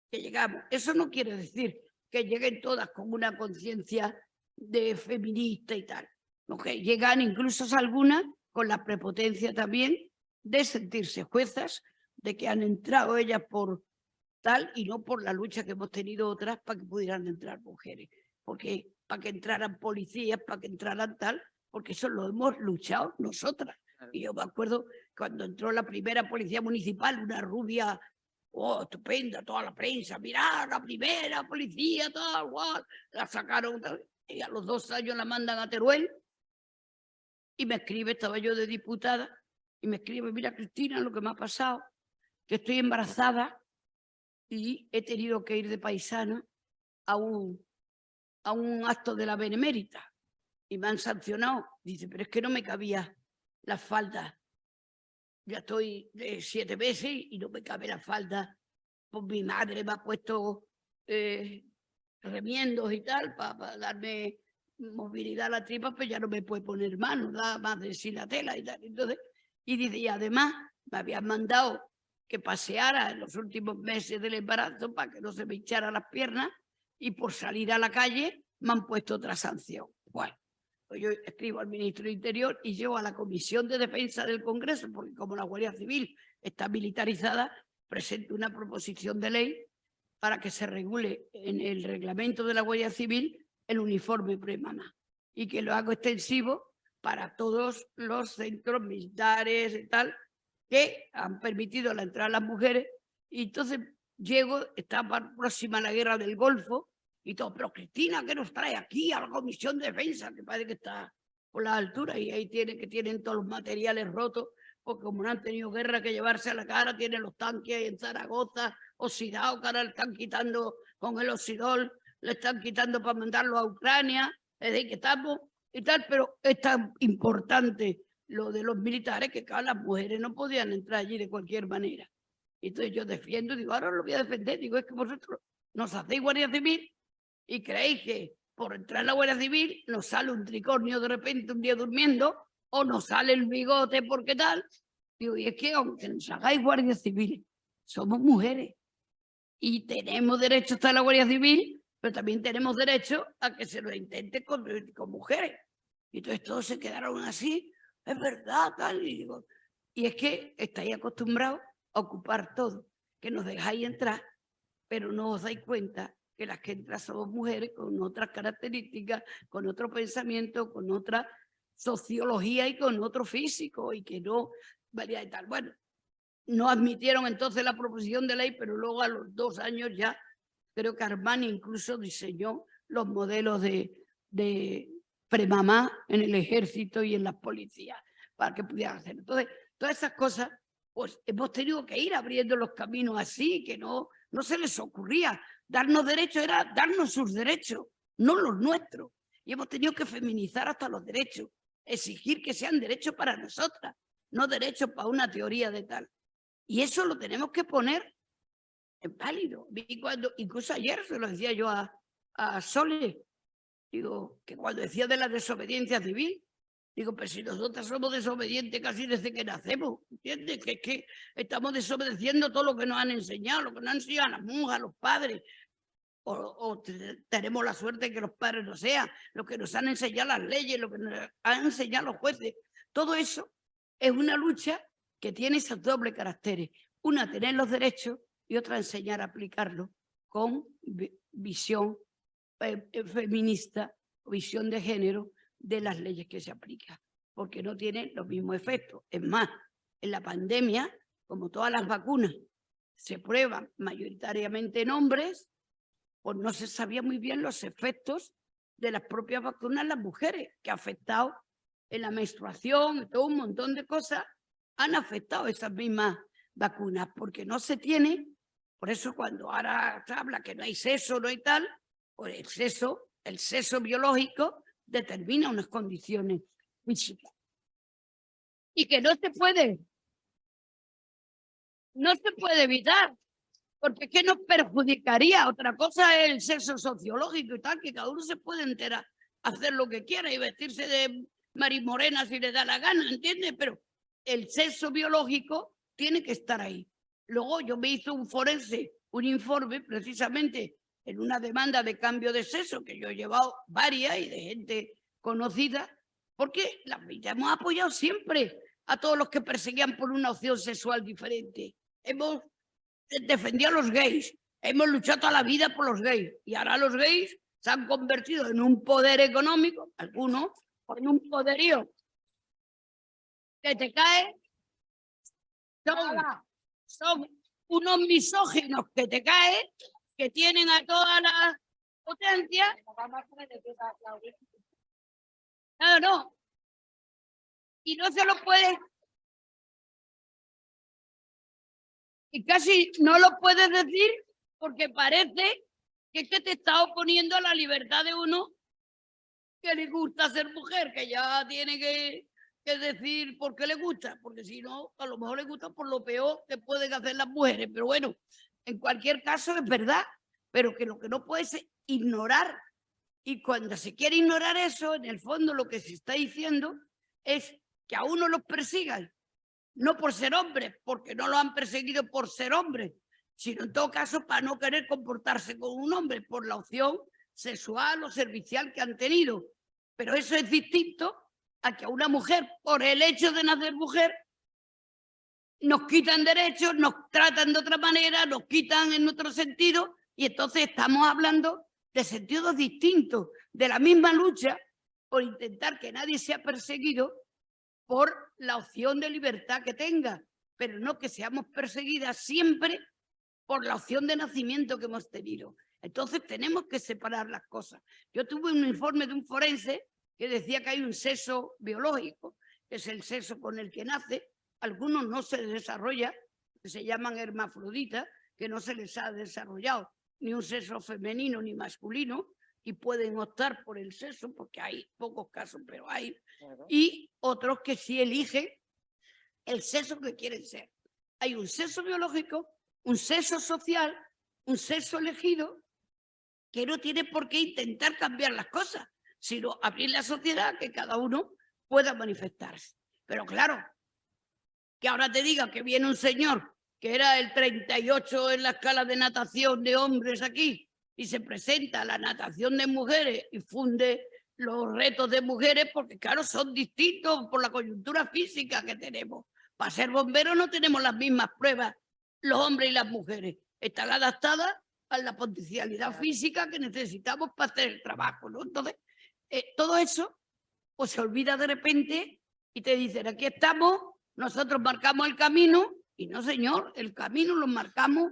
que llegamos. Eso no quiere decir que lleguen todas con una conciencia de feminista y tal. No, que llegan incluso algunas con la prepotencia también de sentirse juezas, de que han entrado ellas por tal y no por la lucha que hemos tenido otras para que pudieran entrar mujeres. Porque para que entraran policías, para que entraran tal, porque eso lo hemos luchado nosotras. Y yo me acuerdo cuando entró la primera policía municipal, una rubia, oh, estupenda, toda la prensa, mirá, la primera policía, tal, guau, la sacaron, tal, y a los 2 años la mandan a Teruel, y me escribe, estaba yo de diputada, y me escribe, mira Cristina, lo que me ha pasado, que estoy embarazada y he tenido que ir de paisana a un acto de la Benemérita y me han sancionado. Dice, pero es que no me cabía la falda. Ya estoy de 7 meses y no me cabe la falda. Pues mi madre me ha puesto remiendos y tal para darme movilidad a la tripa, pero ya no me puede poner manos, da más de sí la tela y tal. Entonces, y dice, y además me habían mandado que paseara en los últimos meses del embarazo para que no se me hincharan las piernas y por salir a la calle me han puesto otra sanción. Bueno, pues yo escribo al ministro de Interior y llevo a la Comisión de Defensa del Congreso, porque como la Guardia Civil está militarizada, presento una proposición de ley para que se regule en el reglamento de la Guardia Civil el uniforme premamá y que lo hago extensivo para todos los centros militares y tal que han permitido la entrada de las mujeres. Y entonces llego, está próxima a la guerra del Golfo y todo, pero Cristina, ¿qué nos trae aquí a la Comisión de Defensa? Que parece que está por la altura y ahí tienen todos los materiales rotos, porque como no han tenido guerra que llevarse a la cara, tienen los tanques ahí en Zaragoza oxidados, que ahora le están quitando con el oxidol, le están quitando para mandarlo a Ucrania, es decir, que estamos y tal, pero es tan importante lo de los militares que claro, las mujeres no podían entrar allí de cualquier manera. Entonces yo defiendo, digo, ahora lo voy a defender, digo, es que vosotros nos hacéis Guardia Civil y creéis que por entrar en la Guardia Civil nos sale un tricornio de repente un día durmiendo o nos sale el bigote porque tal. Digo, y es que aunque nos hagáis Guardia Civil, somos mujeres y tenemos derecho a estar en la Guardia Civil, pero también tenemos derecho a que se lo intente con mujeres. Y entonces todos se quedaron así, es verdad, tal. Y es que estáis acostumbrados a ocupar todo, que nos dejáis entrar, pero no os dais cuenta que las que entran somos mujeres con otras características, con otro pensamiento, con otra sociología y con otro físico y que no valía y tal. Bueno, no admitieron entonces la proposición de ley, pero luego a los 2 años ya creo que Armani incluso diseñó los modelos de premamá en el ejército y en las policías para que pudieran hacer. Entonces, todas esas cosas, pues hemos tenido que ir abriendo los caminos así, que no se les ocurría. Darnos derechos era darnos sus derechos, no los nuestros. Y hemos tenido que feminizar hasta los derechos, exigir que sean derechos para nosotras, no derechos para una teoría de tal. Y eso lo tenemos que poner en válido. Y cuando, incluso ayer se lo decía yo a Sole, digo, que cuando decía de la desobediencia civil, digo, pero si nosotras somos desobedientes casi desde que nacemos, ¿entiendes? Que es que estamos desobedeciendo todo lo que nos han enseñado, lo que nos han enseñado a las monjas, a los padres, o tenemos la suerte de que los padres no sean, lo que nos han enseñado las leyes, lo que nos han enseñado los jueces. Todo eso es una lucha que tiene esos dobles caracteres. Una, tener los derechos y otra, enseñar a aplicarlos con visión feminista, visión de género de las leyes que se aplican, porque no tienen los mismos efectos. Es más, en la pandemia, como todas las vacunas se prueban mayoritariamente en hombres, pues no se sabía muy bien los efectos de las propias vacunas en las mujeres, que ha afectado en la menstruación, todo un montón de cosas han afectado esas mismas vacunas, porque no se tiene. Por eso cuando ahora se habla que no hay sexo, no hay tal, pues el sexo biológico determina unas condiciones físicas. Y que no se puede evitar, porque es que nos perjudicaría. Otra cosa es el sexo sociológico y tal, que cada uno se puede enterar, hacer lo que quiera y vestirse de marimorena si le da la gana, ¿entiendes? Pero el sexo biológico tiene que estar ahí. Luego yo me hizo un forense, un informe precisamente en una demanda de cambio de sexo, que yo he llevado varias y de gente conocida, porque las hemos apoyado siempre a todos los que perseguían por una opción sexual diferente. Hemos defendido a los gays, hemos luchado toda la vida por los gays y ahora los gays se han convertido en un poder económico, algunos, en un poderío que te cae. Son unos misóginos que te caen, que tienen a toda la potencia. No. Y no se lo puede. Y casi no lo puedes decir porque parece que es que te está oponiendo a la libertad de uno que le gusta ser mujer, que ya tiene que decir por qué le gusta, porque si no, a lo mejor le gusta por lo peor que pueden hacer las mujeres. Pero bueno, en cualquier caso es verdad, pero que lo que no puede es ignorar. Y cuando se quiere ignorar eso, en el fondo lo que se está diciendo es que a uno los persigan, no por ser hombres, porque no lo han perseguido por ser hombres, sino en todo caso para no querer comportarse como un hombre, por la opción sexual o servicial que han tenido. Pero eso es distinto a que a una mujer, por el hecho de nacer mujer, nos quitan derechos, nos tratan de otra manera, nos quitan en otro sentido, y entonces estamos hablando de sentidos distintos, de la misma lucha por intentar que nadie sea perseguido por la opción de libertad que tenga, pero no que seamos perseguidas siempre por la opción de nacimiento que hemos tenido. Entonces tenemos que separar las cosas. Yo tuve un informe de un forense que decía que hay un sexo biológico, que es el sexo con el que nace. Algunos no se desarrolla, que se llaman hermafroditas, que no se les ha desarrollado ni un sexo femenino ni masculino, y pueden optar por el sexo, porque hay pocos casos, pero hay. Claro. Y otros que sí eligen el sexo que quieren ser. Hay un sexo biológico, un sexo social, un sexo elegido, que no tiene por qué intentar cambiar las cosas, sino abrir la sociedad que cada uno pueda manifestarse. Pero claro, que ahora te diga que viene un señor que era el 38 en la escala de natación de hombres aquí y se presenta a la natación de mujeres y funde los retos de mujeres, porque claro, son distintos por la coyuntura física que tenemos. Para ser bomberos no tenemos las mismas pruebas los hombres y las mujeres. Están adaptadas a la potencialidad física que necesitamos para hacer el trabajo, ¿no? Entonces, todo eso pues se olvida de repente y te dicen, aquí estamos, nosotros marcamos el camino, y no, señor, el camino lo marcamos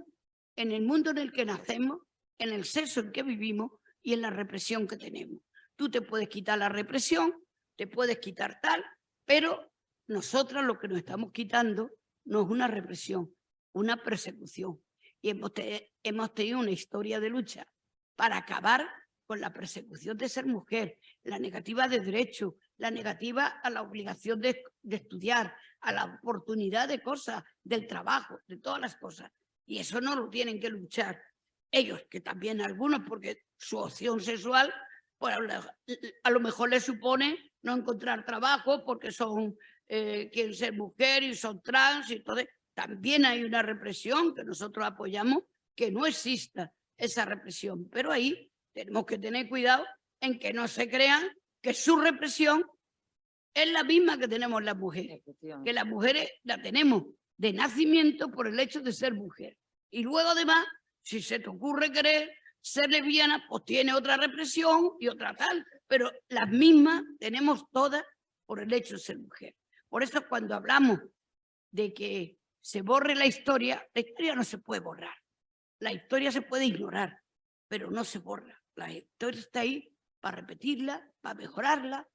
en el mundo en el que nacemos, en el sexo en que vivimos y en la represión que tenemos. Tú te puedes quitar la represión, te puedes quitar tal, pero nosotros lo que nos estamos quitando no es una represión, una persecución. Y hemos tenido una historia de lucha para acabar con la persecución de ser mujer, la negativa de derechos, la negativa a la obligación de estudiar, a la oportunidad de cosas, del trabajo, de todas las cosas. Y eso no lo tienen que luchar ellos, que también algunos, porque su opción sexual, pues a lo mejor les supone no encontrar trabajo porque quieren ser mujer y son trans, y entonces también hay una represión que nosotros apoyamos, que no exista esa represión, pero ahí tenemos que tener cuidado en que no se crean que su represión es la misma que tenemos las mujeres, que las mujeres la tenemos de nacimiento por el hecho de ser mujer. Y luego además, si se te ocurre querer ser lesbiana, pues tiene otra represión y otra tal, pero las mismas tenemos todas por el hecho de ser mujer. Por eso cuando hablamos de que se borre la historia no se puede borrar. La historia se puede ignorar, pero no se borra. La historia está ahí para repetirla, para mejorarla,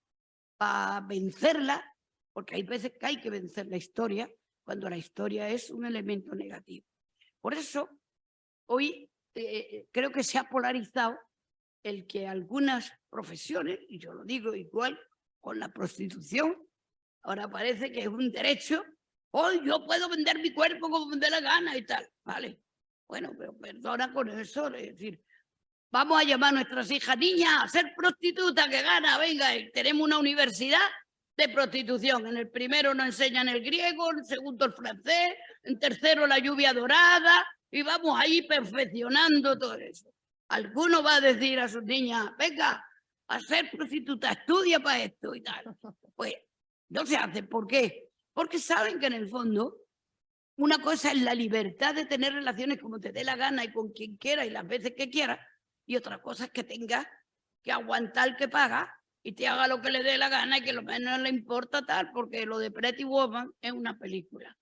para vencerla, porque hay veces que hay que vencer la historia cuando la historia es un elemento negativo. Por eso, hoy creo que se ha polarizado el que algunas profesiones, y yo lo digo igual con la prostitución, ahora parece que es un derecho, hoy yo puedo vender mi cuerpo como me dé la gana y tal, ¿vale? Bueno, pero perdona con eso, es decir, vamos a llamar a nuestras hijas, niñas, a ser prostitutas, que gana, venga, y tenemos una universidad de prostitución. En el primero nos enseñan el griego, en el segundo el francés, en tercero la lluvia dorada, y vamos ahí perfeccionando todo eso. Alguno va a decir a sus niñas, venga, a ser prostituta, estudia para esto y tal. Pues no se hace. ¿Por qué? Porque saben que en el fondo una cosa es la libertad de tener relaciones como te dé la gana y con quien quiera y las veces que quiera, y otra cosa es que tengas que aguantar que paga y te haga lo que le dé la gana y que lo menos le importa tal, porque lo de Pretty Woman es una película.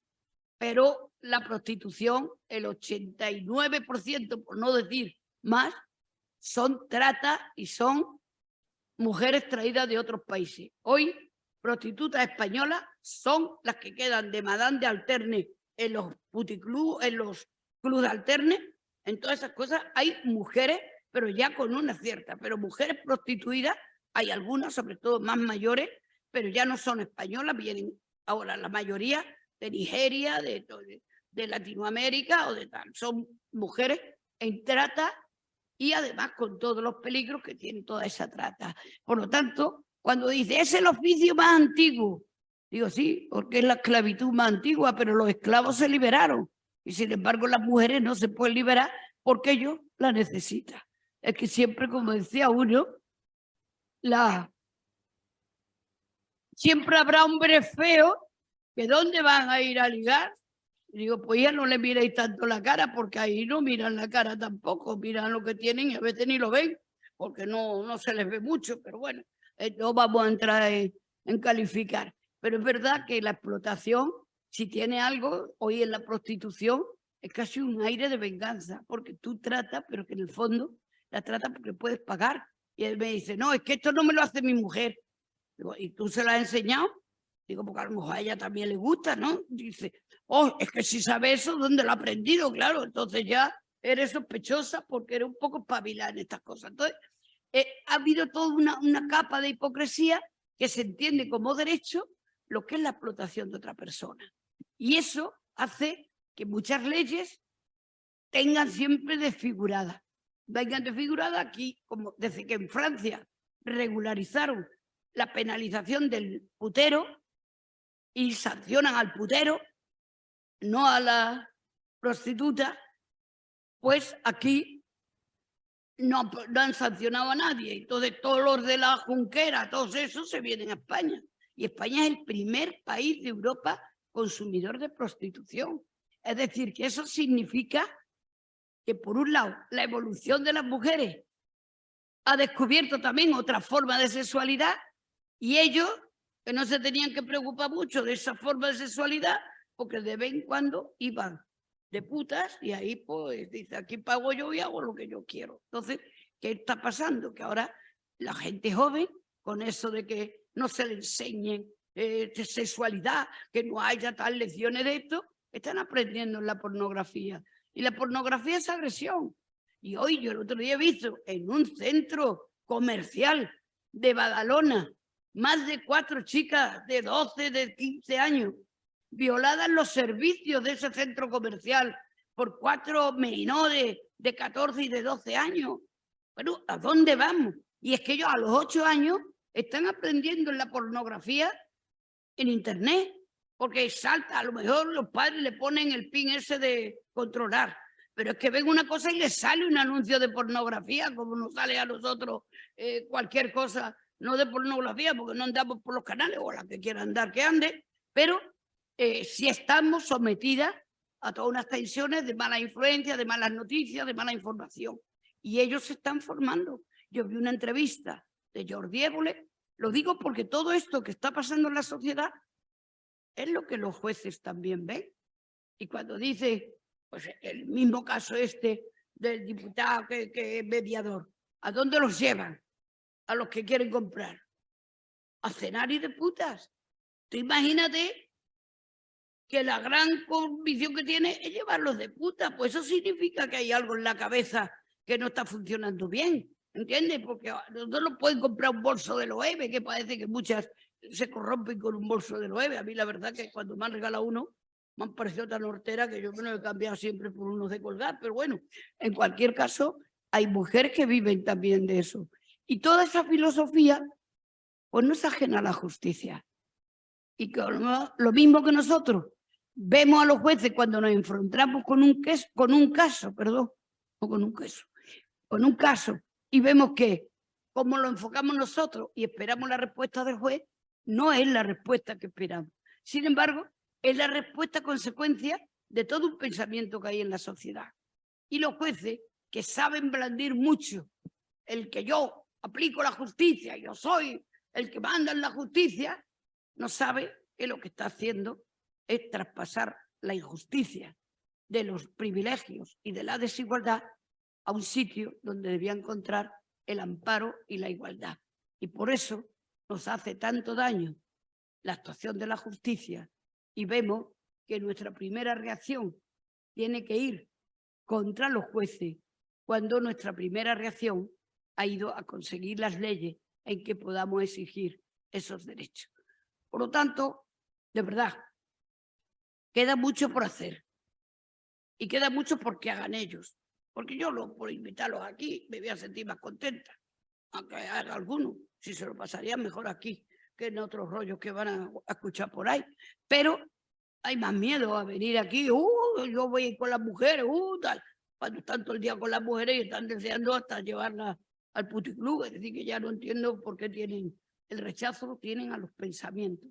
Pero la prostitución, el 89%, por no decir más, son trata y son mujeres traídas de otros países. Hoy, prostitutas españolas son las que quedan de Madame de Alterne en los puticlubs, en los clubs de Alterne, en todas esas cosas hay mujeres, pero ya con una cierta, pero mujeres prostituidas, hay algunas, sobre todo más mayores, pero ya no son españolas, vienen ahora la mayoría de Nigeria, de Latinoamérica o de tal. Son mujeres en trata y además con todos los peligros que tiene toda esa trata. Por lo tanto, cuando dice, es el oficio más antiguo, digo, sí, porque es la esclavitud más antigua, pero los esclavos se liberaron. Y sin embargo, las mujeres no se pueden liberar porque ellos la necesitan. Es que siempre, como decía uno, siempre habrá hombres feos que ¿dónde van a ir a ligar? Y digo, pues ya no le miréis tanto la cara, porque ahí no miran la cara tampoco, miran lo que tienen y a veces ni lo ven, porque no se les ve mucho, pero bueno, no vamos a entrar en calificar. Pero es verdad que la explotación, si tiene algo, hoy en la prostitución, es casi un aire de venganza, porque tú tratas, pero que en el fondo la tratas porque puedes pagar. Y él me dice, no, es que esto no me lo hace mi mujer. Digo, ¿y tú se lo has enseñado? Digo, porque a lo mejor a ella también le gusta, ¿no? Dice, oh, es que si sabe eso, ¿dónde lo ha aprendido? Claro, entonces ya eres sospechosa porque eres un poco espabilada en estas cosas. Entonces, ha habido toda una capa de hipocresía que se entiende como derecho lo que es la explotación de otra persona. Y eso hace que muchas leyes tengan siempre desfiguradas. Vengan desfiguradas aquí, como desde que en Francia regularizaron la penalización del putero y sancionan al putero, no a la prostituta, pues aquí no han sancionado a nadie. Entonces todos los de la Junquera, todos esos se vienen a España. Y España es el primer país de Europa consumidor de prostitución. Es decir, que eso significa que por un lado la evolución de las mujeres ha descubierto también otra forma de sexualidad y ellos que no se tenían que preocupar mucho de esa forma de sexualidad porque de vez en cuando iban de putas y ahí pues dice aquí pago yo y hago lo que yo quiero. Entonces, ¿qué está pasando? Que ahora la gente joven con eso de que no se le enseñen de sexualidad, que no haya tal lecciones de esto, están aprendiendo en la pornografía. Y la pornografía es agresión. Y hoy yo el otro día he visto en un centro comercial de Badalona más de 4 chicas de 12, de 15 años violadas los servicios de ese centro comercial por 4 menores de 14 y de 12 años. Bueno, ¿a dónde vamos? Y es que ellos a los 8 años están aprendiendo en la pornografía en internet, porque salta, a lo mejor los padres le ponen el pin ese de controlar, pero es que ven una cosa y les sale un anuncio de pornografía, como nos sale a nosotros cualquier cosa, no de pornografía, porque no andamos por los canales, o la que quiera andar, que ande, pero si estamos sometidas a todas unas tensiones de mala influencia, de malas noticias, de mala información, y ellos se están formando. Yo vi una entrevista de Jordi Évole, lo digo porque todo esto que está pasando en la sociedad es lo que los jueces también ven. Y cuando dice, pues el mismo caso este del diputado que es mediador, ¿a dónde los llevan? A los que quieren comprar. A cenar y de putas. Tú imagínate que la gran convicción que tiene es llevarlos de putas. Pues eso significa que hay algo en la cabeza que no está funcionando bien. ¿Entiendes? Porque no lo pueden comprar un bolso de Loewe, que parece que muchas se corrompen con un bolso de Loewe. A mí la verdad que cuando me han regalado uno, me han parecido tan hortera que yo me lo he cambiado siempre por unos de colgar. Pero bueno, en cualquier caso, hay mujeres que viven también de eso. Y toda esa filosofía, pues no es ajena a la justicia. Y que lo mismo que nosotros vemos a los jueces cuando nos enfrentamos con un caso, y vemos que como lo enfocamos nosotros y esperamos la respuesta del juez, no es la respuesta que esperamos. Sin embargo, es la respuesta consecuencia de todo un pensamiento que hay en la sociedad. Y los jueces, que saben blandir mucho el que yo aplico la justicia, yo soy el que manda en la justicia, no sabe que lo que está haciendo es traspasar la injusticia de los privilegios y de la desigualdad a un sitio donde debía encontrar el amparo y la igualdad. Y por eso nos hace tanto daño la actuación de la justicia y vemos que nuestra primera reacción tiene que ir contra los jueces cuando nuestra primera reacción ha ido a conseguir las leyes en que podamos exigir esos derechos. Por lo tanto, de verdad, queda mucho por hacer y queda mucho por que hagan ellos. Porque yo, por invitarlos aquí, me voy a sentir más contenta, aunque haga alguno, si se lo pasaría mejor aquí que en otros rollos que van a escuchar por ahí. Pero hay más miedo a venir aquí, yo voy a ir con las mujeres, tal. Cuando están todo el día con las mujeres y están deseando hasta llevarlas al puticlub. Es decir, que ya no entiendo por qué tienen el rechazo, lo tienen a los pensamientos.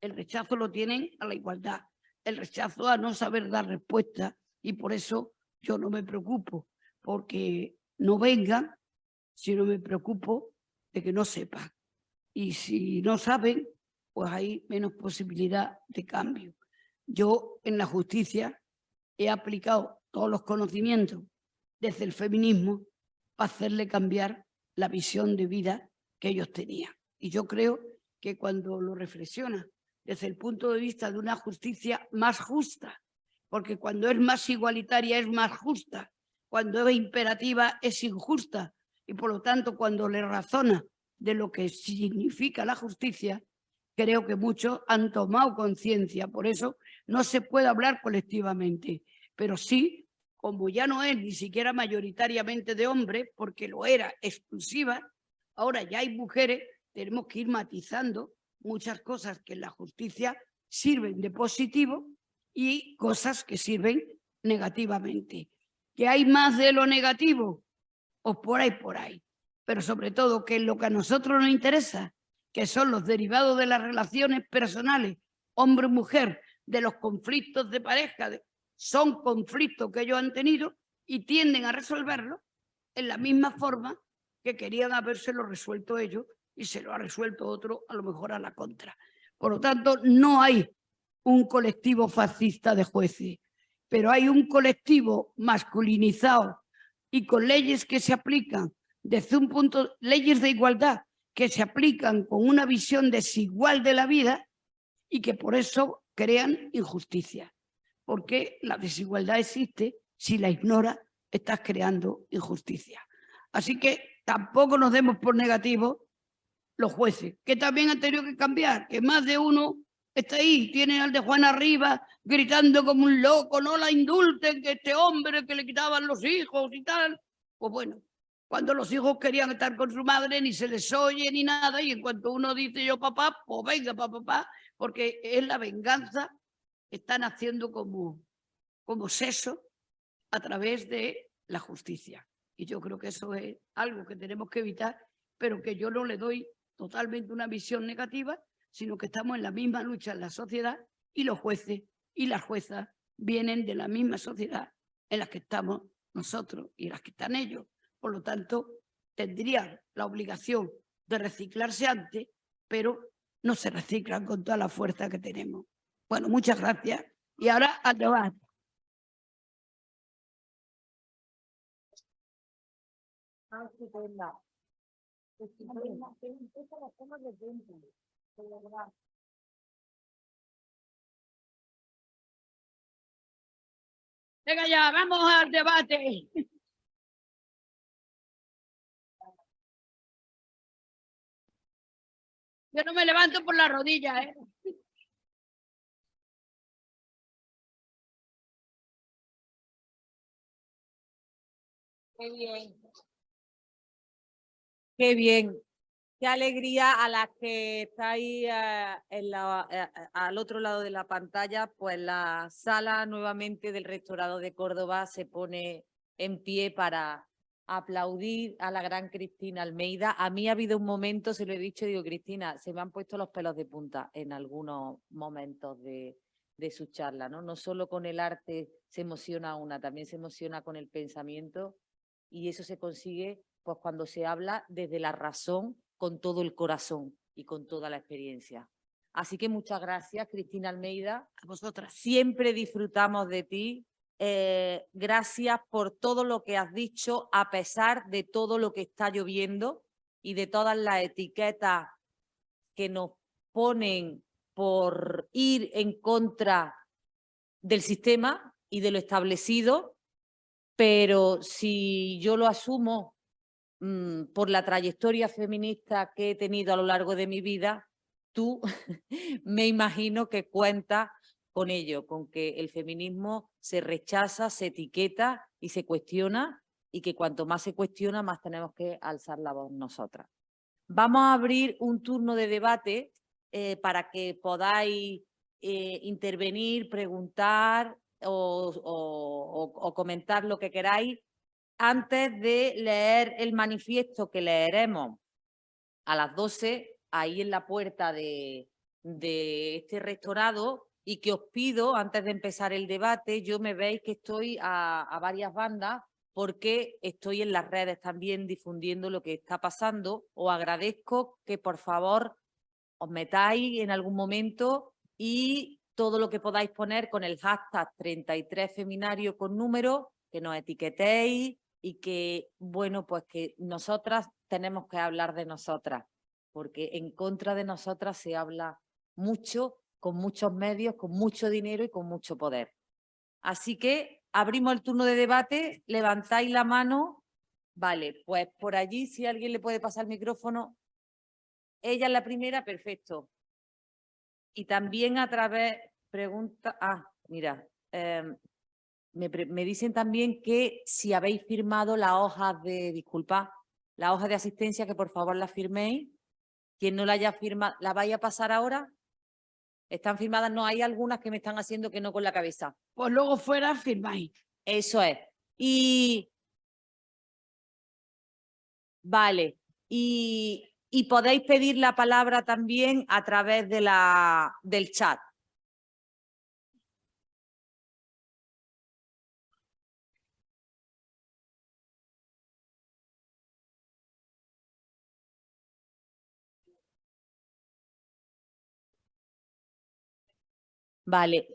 El rechazo lo tienen a la igualdad. El rechazo a no saber dar respuesta. Y por eso yo no me preocupo porque no vengan, sino me preocupo de que no sepan. Y si no saben, pues hay menos posibilidad de cambio. Yo en la justicia he aplicado todos los conocimientos desde el feminismo para hacerle cambiar la visión de vida que ellos tenían. Y yo creo que cuando lo reflexiona desde el punto de vista de una justicia más justa, porque cuando es más igualitaria es más justa, cuando es imperativa es injusta, y por lo tanto cuando le razona de lo que significa la justicia, creo que muchos han tomado conciencia. Por eso no se puede hablar colectivamente, pero sí, como ya no es ni siquiera mayoritariamente de hombres, porque lo era exclusiva, ahora ya hay mujeres, tenemos que ir matizando muchas cosas que en la justicia sirven de positivo y cosas que sirven negativamente. ¿Que hay más de lo negativo? O por ahí. Pero sobre todo que lo que a nosotros nos interesa, que son los derivados de las relaciones personales, hombre-mujer, de los conflictos de pareja, son conflictos que ellos han tenido y tienden a resolverlo en la misma forma que querían habérselo resuelto ellos y se lo ha resuelto otro, a lo mejor a la contra. Por lo tanto, no hay un colectivo fascista de jueces, pero hay un colectivo masculinizado y con leyes que se aplican desde un punto, leyes de igualdad que se aplican con una visión desigual de la vida y que por eso crean injusticia. Porque la desigualdad existe, si la ignoras, estás creando injusticia. Así que tampoco nos demos por negativos los jueces, que también han tenido que cambiar, que más de uno está ahí, tiene al de Juan arriba gritando como un loco, no la indulten, que este hombre que le quitaban los hijos y tal. Pues bueno, cuando los hijos querían estar con su madre, ni se les oye ni nada, y en cuanto uno dice yo papá, pues venga papá, porque es la venganza, están haciendo como sexo a través de la justicia. Y yo creo que eso es algo que tenemos que evitar, pero que yo no le doy totalmente una visión negativa, sino que estamos en la misma lucha en la sociedad y los jueces y las juezas vienen de la misma sociedad en la que estamos nosotros y en las que están ellos. Por lo tanto, tendrían la obligación de reciclarse antes, pero no se reciclan con toda la fuerza que tenemos. Bueno, muchas gracias. Y ahora al debate. Venga ya, vamos al debate. Yo no me levanto por la rodilla, ¿eh? Qué bien. Qué bien. Qué alegría a las que estáis al otro lado de la pantalla, pues la sala nuevamente del Rectorado de Córdoba se pone en pie para aplaudir a la gran Cristina Almeida. A mí ha habido un momento, se lo he dicho, digo, Cristina, se me han puesto los pelos de punta en algunos momentos de su charla, ¿no? No solo con el arte se emociona una, también se emociona con el pensamiento y eso se consigue pues cuando se habla desde la razón, con todo el corazón y con toda la experiencia. Así que muchas gracias, Cristina Almeida. A vosotras. Siempre disfrutamos de ti. Gracias por todo lo que has dicho, a pesar de todo lo que está lloviendo y de todas las etiquetas que nos ponen por ir en contra del sistema y de lo establecido. Pero si yo lo asumo por la trayectoria feminista que he tenido a lo largo de mi vida, tú me imagino que cuentas con ello, con que el feminismo se rechaza, se etiqueta y se cuestiona, y que cuanto más se cuestiona, más tenemos que alzar la voz nosotras. Vamos a abrir un turno de debate para que podáis intervenir, preguntar o comentar lo que queráis. Antes de leer el manifiesto que leeremos a las 12, ahí en la puerta de este rectorado, y que os pido, antes de empezar el debate, yo me veis que estoy a varias bandas porque estoy en las redes también difundiendo lo que está pasando. Os agradezco que por favor os metáis en algún momento y todo lo que podáis poner con el hashtag 33 Feminario con número, que nos etiquetéis y que, bueno, pues que nosotras tenemos que hablar de nosotras, porque en contra de nosotras se habla mucho, con muchos medios, con mucho dinero y con mucho poder. Así que abrimos el turno de debate, levantáis la mano. Vale, pues por allí, si alguien le puede pasar el micrófono. Ella es la primera, perfecto. Y también a través, pregunta, mira, me dicen también que si habéis firmado las hojas de, disculpa, la hoja de asistencia, que por favor la firméis. Quien no la haya firmado, ¿la vais a pasar ahora? ¿Están firmadas? No, hay algunas que me están haciendo que no con la cabeza. Pues luego fuera firmáis. Eso es. Y vale. Y podéis pedir la palabra también a través de del chat. Vale.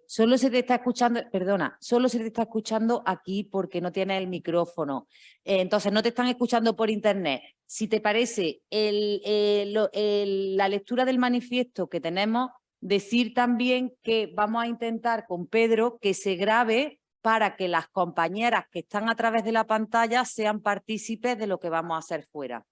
Solo se te está escuchando, perdona, solo se te está escuchando aquí porque no tienes el micrófono. Entonces, no te están escuchando por internet. Si te parece, la lectura del manifiesto que tenemos, decir también que vamos a intentar con Pedro que se grabe para que las compañeras que están a través de la pantalla sean partícipes de lo que vamos a hacer fuera.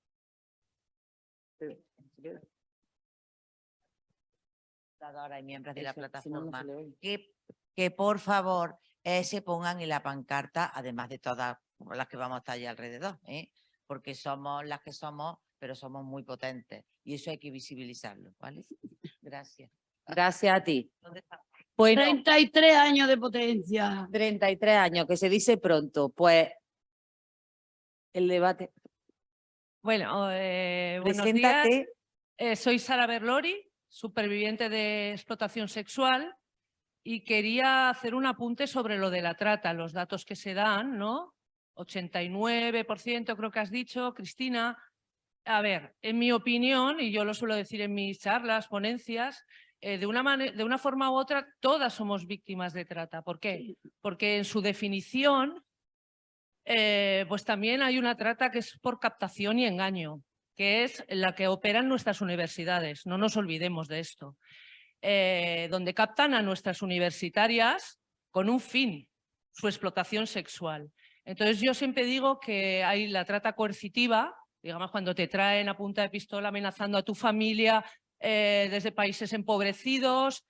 Y miembros de la Eso, si no, no plataforma se le oye. que por favor se pongan en la pancarta, además de todas las que vamos a estar allí alrededor, porque somos las que somos, pero somos muy potentes y eso hay que visibilizarlo, ¿vale? Gracias. Gracias a ti. ¿Dónde está? Bueno, 33 años de potencia. 33 años, que se dice pronto, pues el debate. Bueno, buenos días. Preséntate. Soy Sara Berlori, superviviente de explotación sexual, y quería hacer un apunte sobre lo de la trata, los datos que se dan, ¿no? 89% creo que has dicho, Cristina. A ver, en mi opinión, y yo lo suelo decir en mis charlas, ponencias, de una forma u otra, todas somos víctimas de trata. ¿Por qué? Porque en su definición, pues también hay una trata que es por captación y engaño, que es la que operan nuestras universidades. No nos olvidemos de esto. Donde captan a nuestras universitarias con un fin, su explotación sexual. Entonces yo siempre digo que hay la trata coercitiva, digamos cuando te traen a punta de pistola amenazando a tu familia desde países empobrecidos,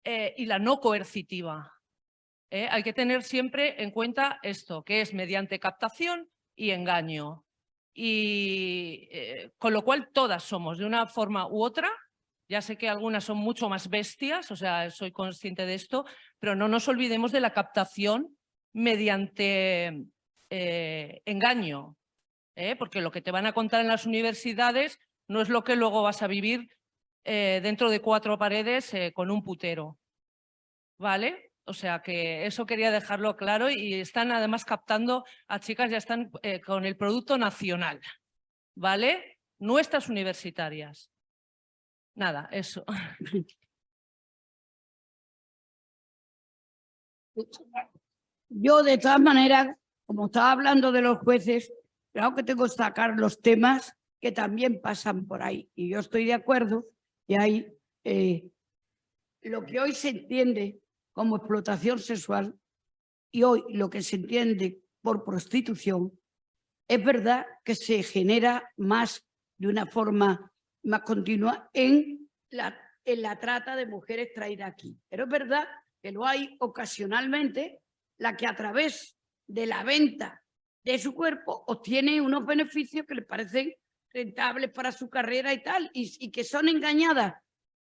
y la no coercitiva. Hay que tener siempre en cuenta esto, que es mediante captación y engaño. Y con lo cual todas somos, de una forma u otra. Ya sé que algunas son mucho más bestias, o sea, soy consciente de esto, pero no nos olvidemos de la captación mediante engaño, porque lo que te van a contar en las universidades no es lo que luego vas a vivir dentro de 4 paredes con un putero, ¿vale? O sea que eso quería dejarlo claro, y están además captando a chicas, ya están con el producto nacional, ¿vale? Nuestras universitarias. Nada, eso. Yo, de todas maneras, como estaba hablando de los jueces, claro que tengo que sacar los temas que también pasan por ahí. Y yo estoy de acuerdo que hay lo que hoy se entiende como explotación sexual y hoy lo que se entiende por prostitución, es verdad que se genera más, de una forma más continua, en la trata de mujeres traídas aquí. Pero es verdad que lo hay ocasionalmente, la que a través de la venta de su cuerpo obtiene unos beneficios que les parecen rentables para su carrera y tal, y que son engañadas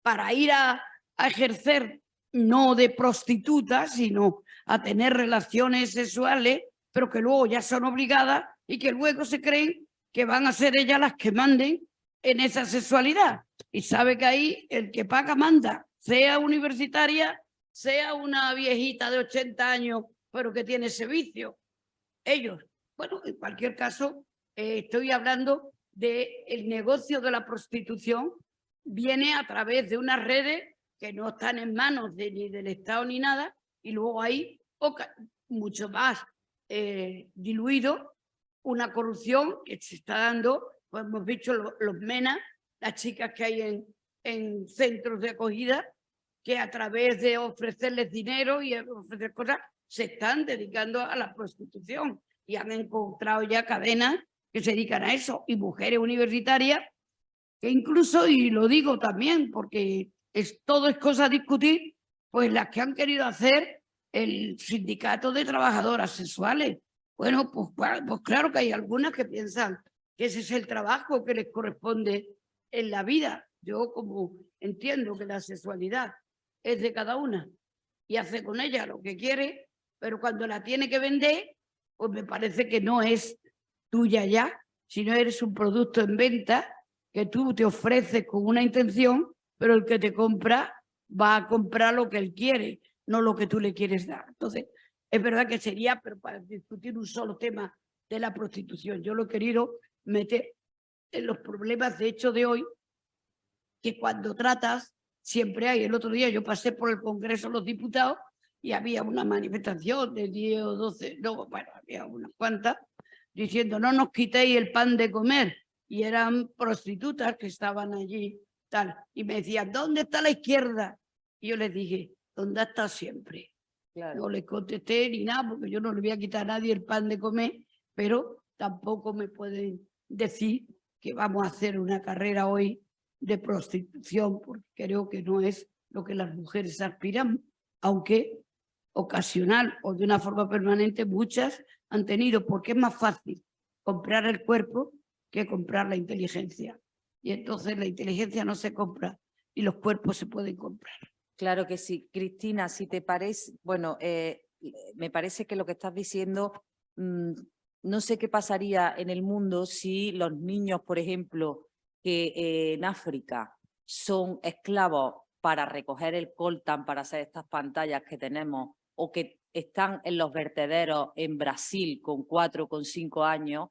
para ir a ejercer no de prostitutas, sino a tener relaciones sexuales, pero que luego ya son obligadas y que luego se creen que van a ser ellas las que manden en esa sexualidad. Y sabe que ahí el que paga manda, sea universitaria, sea una viejita de 80 años, pero que tiene ese vicio. Ellos. Bueno, en cualquier caso, estoy hablando del negocio de la prostitución. Viene a través de unas redes que no están en manos ni del Estado ni nada, y luego hay mucho más diluido una corrupción que se está dando, pues hemos visto los MENA, las chicas que hay en centros de acogida, que a través de ofrecerles dinero y ofrecer cosas, se están dedicando a la prostitución y han encontrado ya cadenas que se dedican a eso, y mujeres universitarias que incluso, y lo digo también porque todo es cosa a discutir, pues las que han querido hacer el sindicato de trabajadoras sexuales. Bueno, pues claro que hay algunas que piensan que ese es el trabajo que les corresponde en la vida. Yo, como entiendo que la sexualidad es de cada una y hace con ella lo que quiere, pero cuando la tiene que vender, pues me parece que no es tuya ya, sino eres un producto en venta que tú te ofreces con una intención, pero el que te compra va a comprar lo que él quiere, no lo que tú le quieres dar. Entonces, es verdad que sería, pero para discutir un solo tema de la prostitución, yo lo he querido meter en los problemas de hecho de hoy, que cuando tratas siempre hay. El otro día yo pasé por el Congreso de los Diputados y había una manifestación de 10 o 12, no, bueno, había unas cuantas, diciendo no nos quitéis el pan de comer. Y eran prostitutas que estaban allí, tal. Y me decían, ¿dónde está la izquierda? Y yo les dije, ¿dónde ha estado siempre? Claro. No les contesté ni nada, porque yo no le voy a quitar a nadie el pan de comer, pero tampoco me pueden decir que vamos a hacer una carrera hoy de prostitución, porque creo que no es lo que las mujeres aspiran, aunque ocasional o de una forma permanente muchas han tenido, porque es más fácil comprar el cuerpo que comprar la inteligencia. Y entonces la inteligencia no se compra y los cuerpos se pueden comprar. Claro que sí. Cristina, si te parece, bueno, me parece que lo que estás diciendo, no sé qué pasaría en el mundo si los niños, por ejemplo, que en África son esclavos para recoger el coltan, para hacer estas pantallas que tenemos, o que están en los vertederos en Brasil con 4 o con 5 años,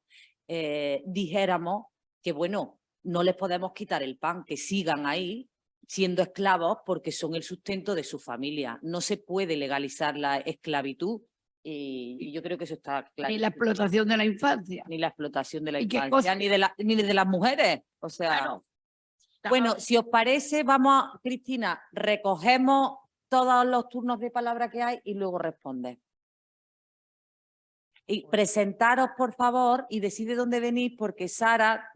dijéramos que, bueno, no les podemos quitar el pan, que sigan ahí siendo esclavos porque son el sustento de su familia. No se puede legalizar la esclavitud y yo creo que eso está claro. Ni la explotación de la infancia. Ni la explotación de la ¿Y qué infancia, cosa? ni de las mujeres. O sea, Claro. bueno, si os parece, vamos a, Cristina, recogemos todos los turnos de palabra que hay y luego respondes. Y presentaros, por favor, y decide dónde venís, porque Sara,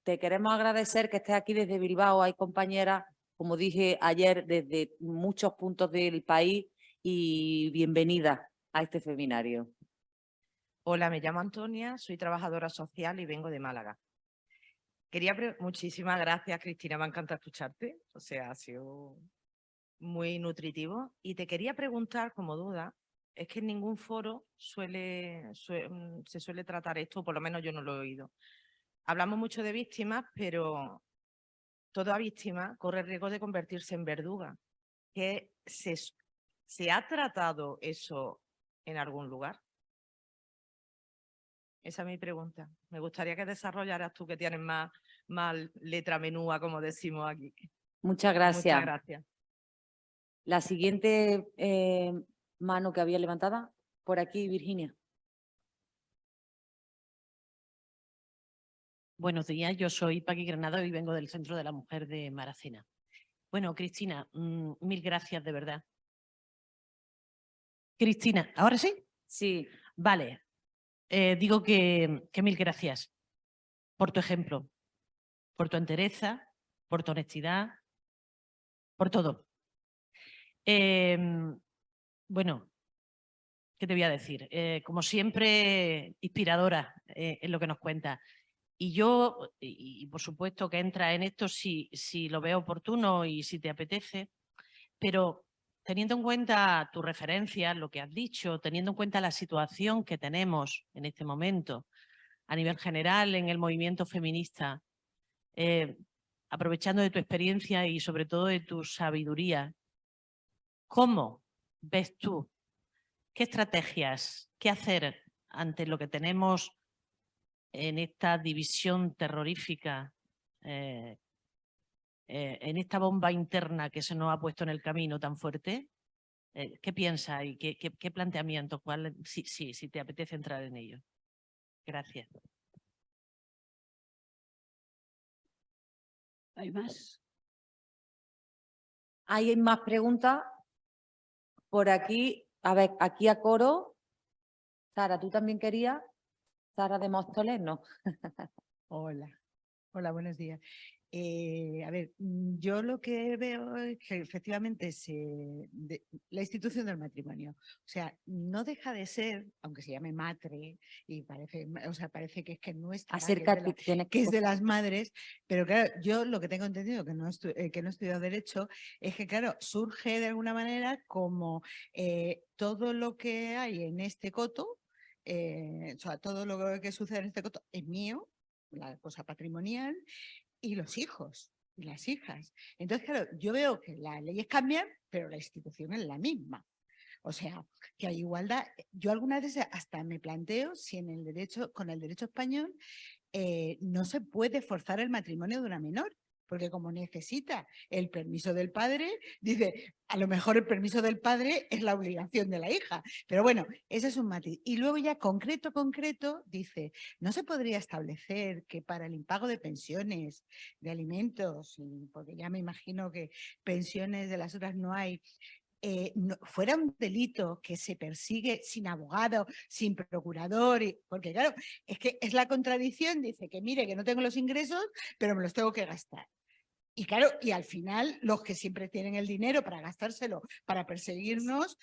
te queremos agradecer que estés aquí desde Bilbao. Hay compañeras, como dije ayer, desde muchos puntos del país y bienvenida a este seminario. Hola, me llamo Antonia, soy trabajadora social y vengo de Málaga. Muchísimas gracias, Cristina, me encanta escucharte, o sea, ha sido muy nutritivo. Y te quería preguntar como duda, es que en ningún foro se suele tratar esto, por lo menos yo no lo he oído. Hablamos mucho de víctimas, pero toda víctima corre el riesgo de convertirse en verduga. ¿Se ha tratado eso en algún lugar? Esa es mi pregunta. Me gustaría que desarrollaras tú, que tienes más letra menúa, como decimos aquí. Muchas gracias. Muchas gracias. La siguiente mano que había levantada, por aquí, Virginia. Buenos días, yo soy Paqui Granado y vengo del Centro de la Mujer de Maracena. Bueno, Cristina, mil gracias de verdad. Cristina, ¿ahora sí? Sí. Vale. Digo que mil gracias por tu ejemplo, por tu entereza, por tu honestidad, por todo. Bueno, ¿qué te voy a decir? Como siempre, inspiradora en lo que nos cuenta. Y yo, y por supuesto que entra en esto si lo veo oportuno y si te apetece, pero teniendo en cuenta tus referencias, lo que has dicho, teniendo en cuenta la situación que tenemos en este momento a nivel general en el movimiento feminista, aprovechando de tu experiencia y sobre todo de tu sabiduría, ¿cómo ves tú? ¿Qué estrategias? ¿Qué hacer ante lo que tenemos en esta división terrorífica, en esta bomba interna que se nos ha puesto en el camino tan fuerte? ¿Qué piensas y qué planteamiento? Si te apetece entrar en ello. Gracias. ¿Hay más? ¿Hay más preguntas? Por aquí, a ver, aquí a coro. Sara, ¿tú también querías? Sara de Móstoles, no. Hola, hola, buenos días. A ver, yo lo que veo es que efectivamente la institución del matrimonio, o sea, no deja de ser, aunque se llame matre y parece, o sea, parece que es que nuestra, Acércate, que es de las madres, pero claro, yo lo que tengo entendido, que no he estudiado Derecho, es que claro, surge de alguna manera como todo lo que hay en este coto, o sea, todo lo que sucede en este coto es mío. la cosa patrimonial, y los hijos y las hijas. Entonces, claro, yo veo que las leyes cambian, pero la institución es la misma. O sea, que hay igualdad. Yo algunas veces hasta me planteo si en el derecho, con el derecho español no se puede forzar el matrimonio de una menor, porque como necesita el permiso del padre, dice, a lo mejor el permiso del padre es la obligación de la hija. Pero bueno, ese es un matiz. Y luego ya concreto, dice, no se podría establecer que para el impago de pensiones, de alimentos, porque ya me imagino que pensiones de las otras no hay, fuera un delito que se persigue sin abogado, sin procurador, porque claro, es que es la contradicción, dice que mire que no tengo los ingresos, pero me los tengo que gastar. Y claro, y al final los que siempre tienen el dinero para gastárselo, para perseguirnos,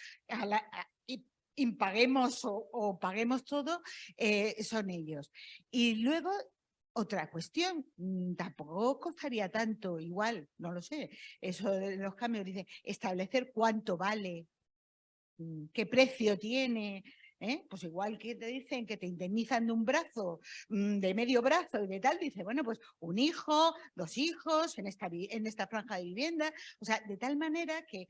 y impaguemos o paguemos todo, son ellos. Y luego otra cuestión, tampoco costaría tanto, igual, no lo sé, eso de los cambios, dice, establecer cuánto vale, qué precio tiene, pues igual que te dicen que te indemnizan de un brazo, de medio brazo y de tal, dice, bueno, pues un hijo, 2 hijos en esta franja de vivienda, o sea, de tal manera que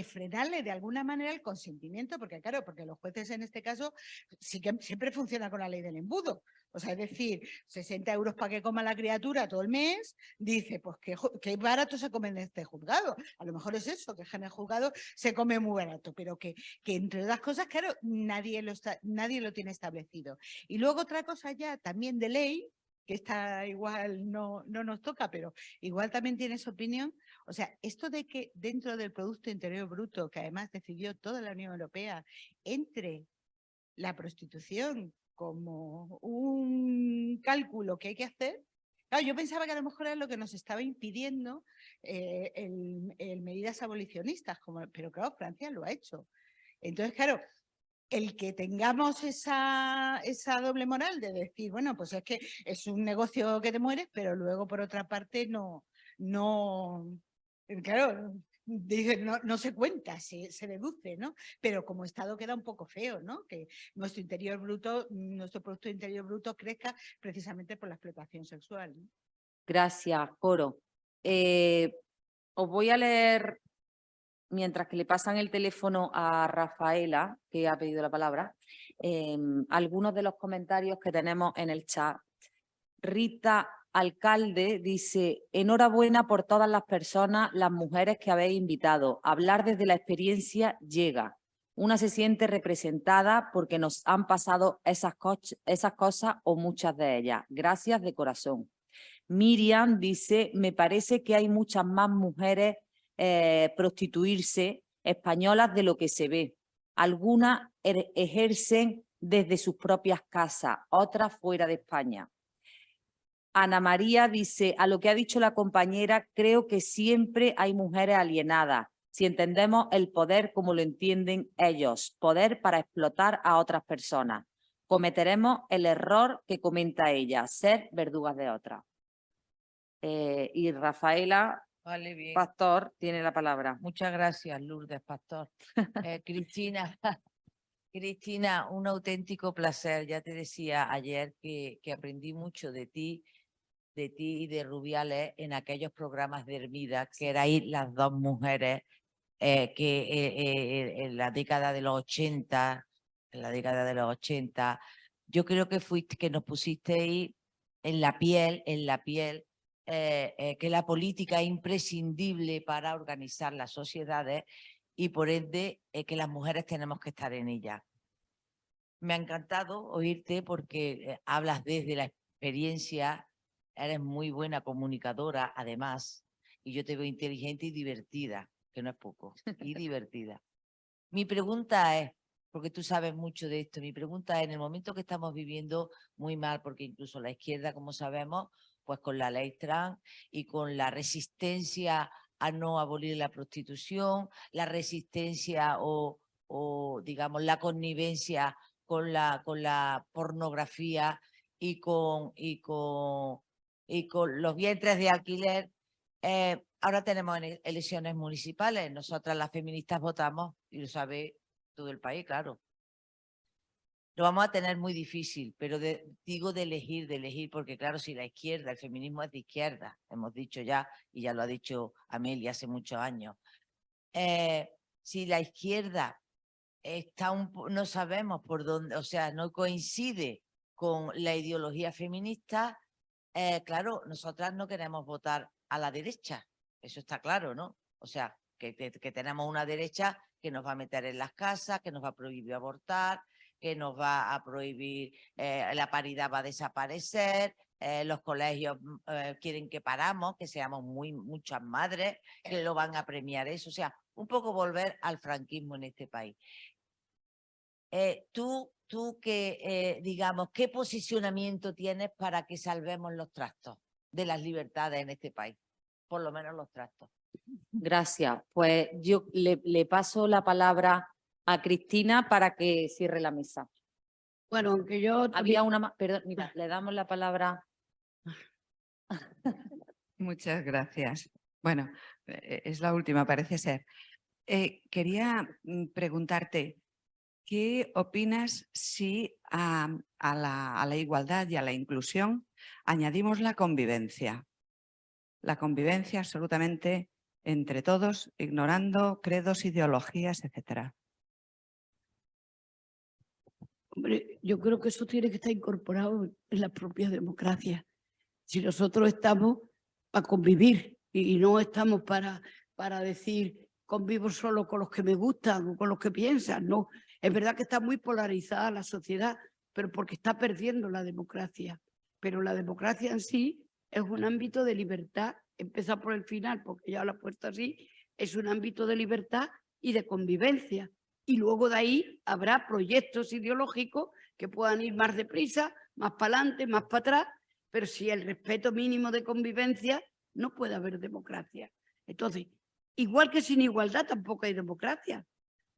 frenarle de alguna manera el consentimiento, porque claro, porque los jueces en este caso sí que siempre funciona con la ley del embudo. O sea, es decir, 60 euros para que coma la criatura todo el mes, dice, pues qué barato se come en este juzgado. A lo mejor es eso, que en el juzgado se come muy barato, pero que entre otras cosas, claro, nadie lo tiene establecido. Y luego otra cosa ya también de ley, que esta igual no nos toca, pero igual también tiene su opinión. O sea, esto de que dentro del Producto Interior Bruto, que además decidió toda la Unión Europea, entre la prostitución como un cálculo que hay que hacer. Claro, yo pensaba que a lo mejor era lo que nos estaba impidiendo el medidas abolicionistas, pero claro, Francia lo ha hecho. Entonces, claro, el que tengamos esa doble moral de decir, bueno, pues es que es un negocio que te mueres, pero luego por otra parte no, claro, dice, no se cuenta, se deduce, ¿no? Pero como Estado queda un poco feo, ¿no? Que nuestro Producto Interior Bruto crezca precisamente por la explotación sexual, ¿no? Gracias, Coro. Os voy a leer, mientras que le pasan el teléfono a Rafaela, que ha pedido la palabra, algunos de los comentarios que tenemos en el chat. Rita Alcalde dice, enhorabuena por todas las personas, las mujeres que habéis invitado. Hablar desde la experiencia llega. Una se siente representada porque nos han pasado esas cosas o muchas de ellas. Gracias de corazón. Miriam dice, me parece que hay muchas más mujeres prostituirse españolas de lo que se ve. Algunas ejercen desde sus propias casas, otras fuera de España. Ana María dice, a lo que ha dicho la compañera, creo que siempre hay mujeres alienadas, si entendemos el poder como lo entienden ellos, poder para explotar a otras personas. Cometeremos el error que comenta ella, ser verdugas de otras. Y Rafaela Vale, bien. Pastor tiene la palabra. Muchas gracias, Lourdes Pastor. Cristina, Cristina, un auténtico placer. Ya te decía ayer que aprendí mucho de ti y de Rubiales en aquellos programas de Hermida, que erais las dos mujeres que en la década de los 80, yo creo que fuiste, que nos pusisteis en la piel, que la política es imprescindible para organizar las sociedades y por ende que las mujeres tenemos que estar en ellas. Me ha encantado oírte porque hablas desde la experiencia, eres muy buena comunicadora además, y yo te veo inteligente y divertida, que no es poco, y divertida. Mi pregunta es, porque tú sabes mucho de esto, mi pregunta es, en el momento que estamos viviendo muy mal, porque incluso la izquierda, como sabemos, pues con la ley trans y con la resistencia a no abolir la prostitución, la resistencia o digamos la connivencia con la pornografía y con los vientres de alquiler. Ahora tenemos elecciones municipales, nosotras las feministas votamos, y lo sabe todo el país, claro. lo vamos a tener muy difícil, pero digo de elegir, porque claro, si la izquierda, el feminismo es de izquierda, hemos dicho ya, y ya lo ha dicho Amelia hace muchos años. Si la izquierda está no sabemos por dónde, o sea, no coincide con la ideología feminista, claro, nosotras no queremos votar a la derecha, eso está claro, ¿no? O sea, que tenemos una derecha que nos va a meter en las casas, que nos va a prohibir abortar, que nos va a prohibir, la paridad va a desaparecer, los colegios quieren que paramos, que seamos muchas madres, que lo van a premiar eso, o sea, un poco volver al franquismo en este país. Tú digamos, ¿qué posicionamiento tienes para que salvemos los trastos de las libertades en este país? Por lo menos los trastos. Gracias. Pues yo le paso la palabra a Cristina para que cierre la mesa. Bueno, aunque yo... Había una más, perdón, mira, le damos la palabra. Muchas gracias. Bueno, es la última, parece ser. Quería preguntarte, ¿qué opinas si a la igualdad y a la inclusión añadimos la convivencia? La convivencia absolutamente entre todos, ignorando credos, ideologías, etcétera. Hombre, yo creo que eso tiene que estar incorporado en la propia democracia. Si nosotros estamos para convivir y no estamos para decir convivo solo con los que me gustan o con los que piensan, no. Es verdad que está muy polarizada la sociedad, pero porque está perdiendo la democracia. Pero la democracia en sí es un ámbito de libertad, empieza por el final, porque ya lo he puesto así, es un ámbito de libertad y de convivencia. Y luego de ahí habrá proyectos ideológicos que puedan ir más deprisa, más para adelante, más para atrás, pero si el respeto mínimo de convivencia, no puede haber democracia. Entonces, igual que sin igualdad tampoco hay democracia.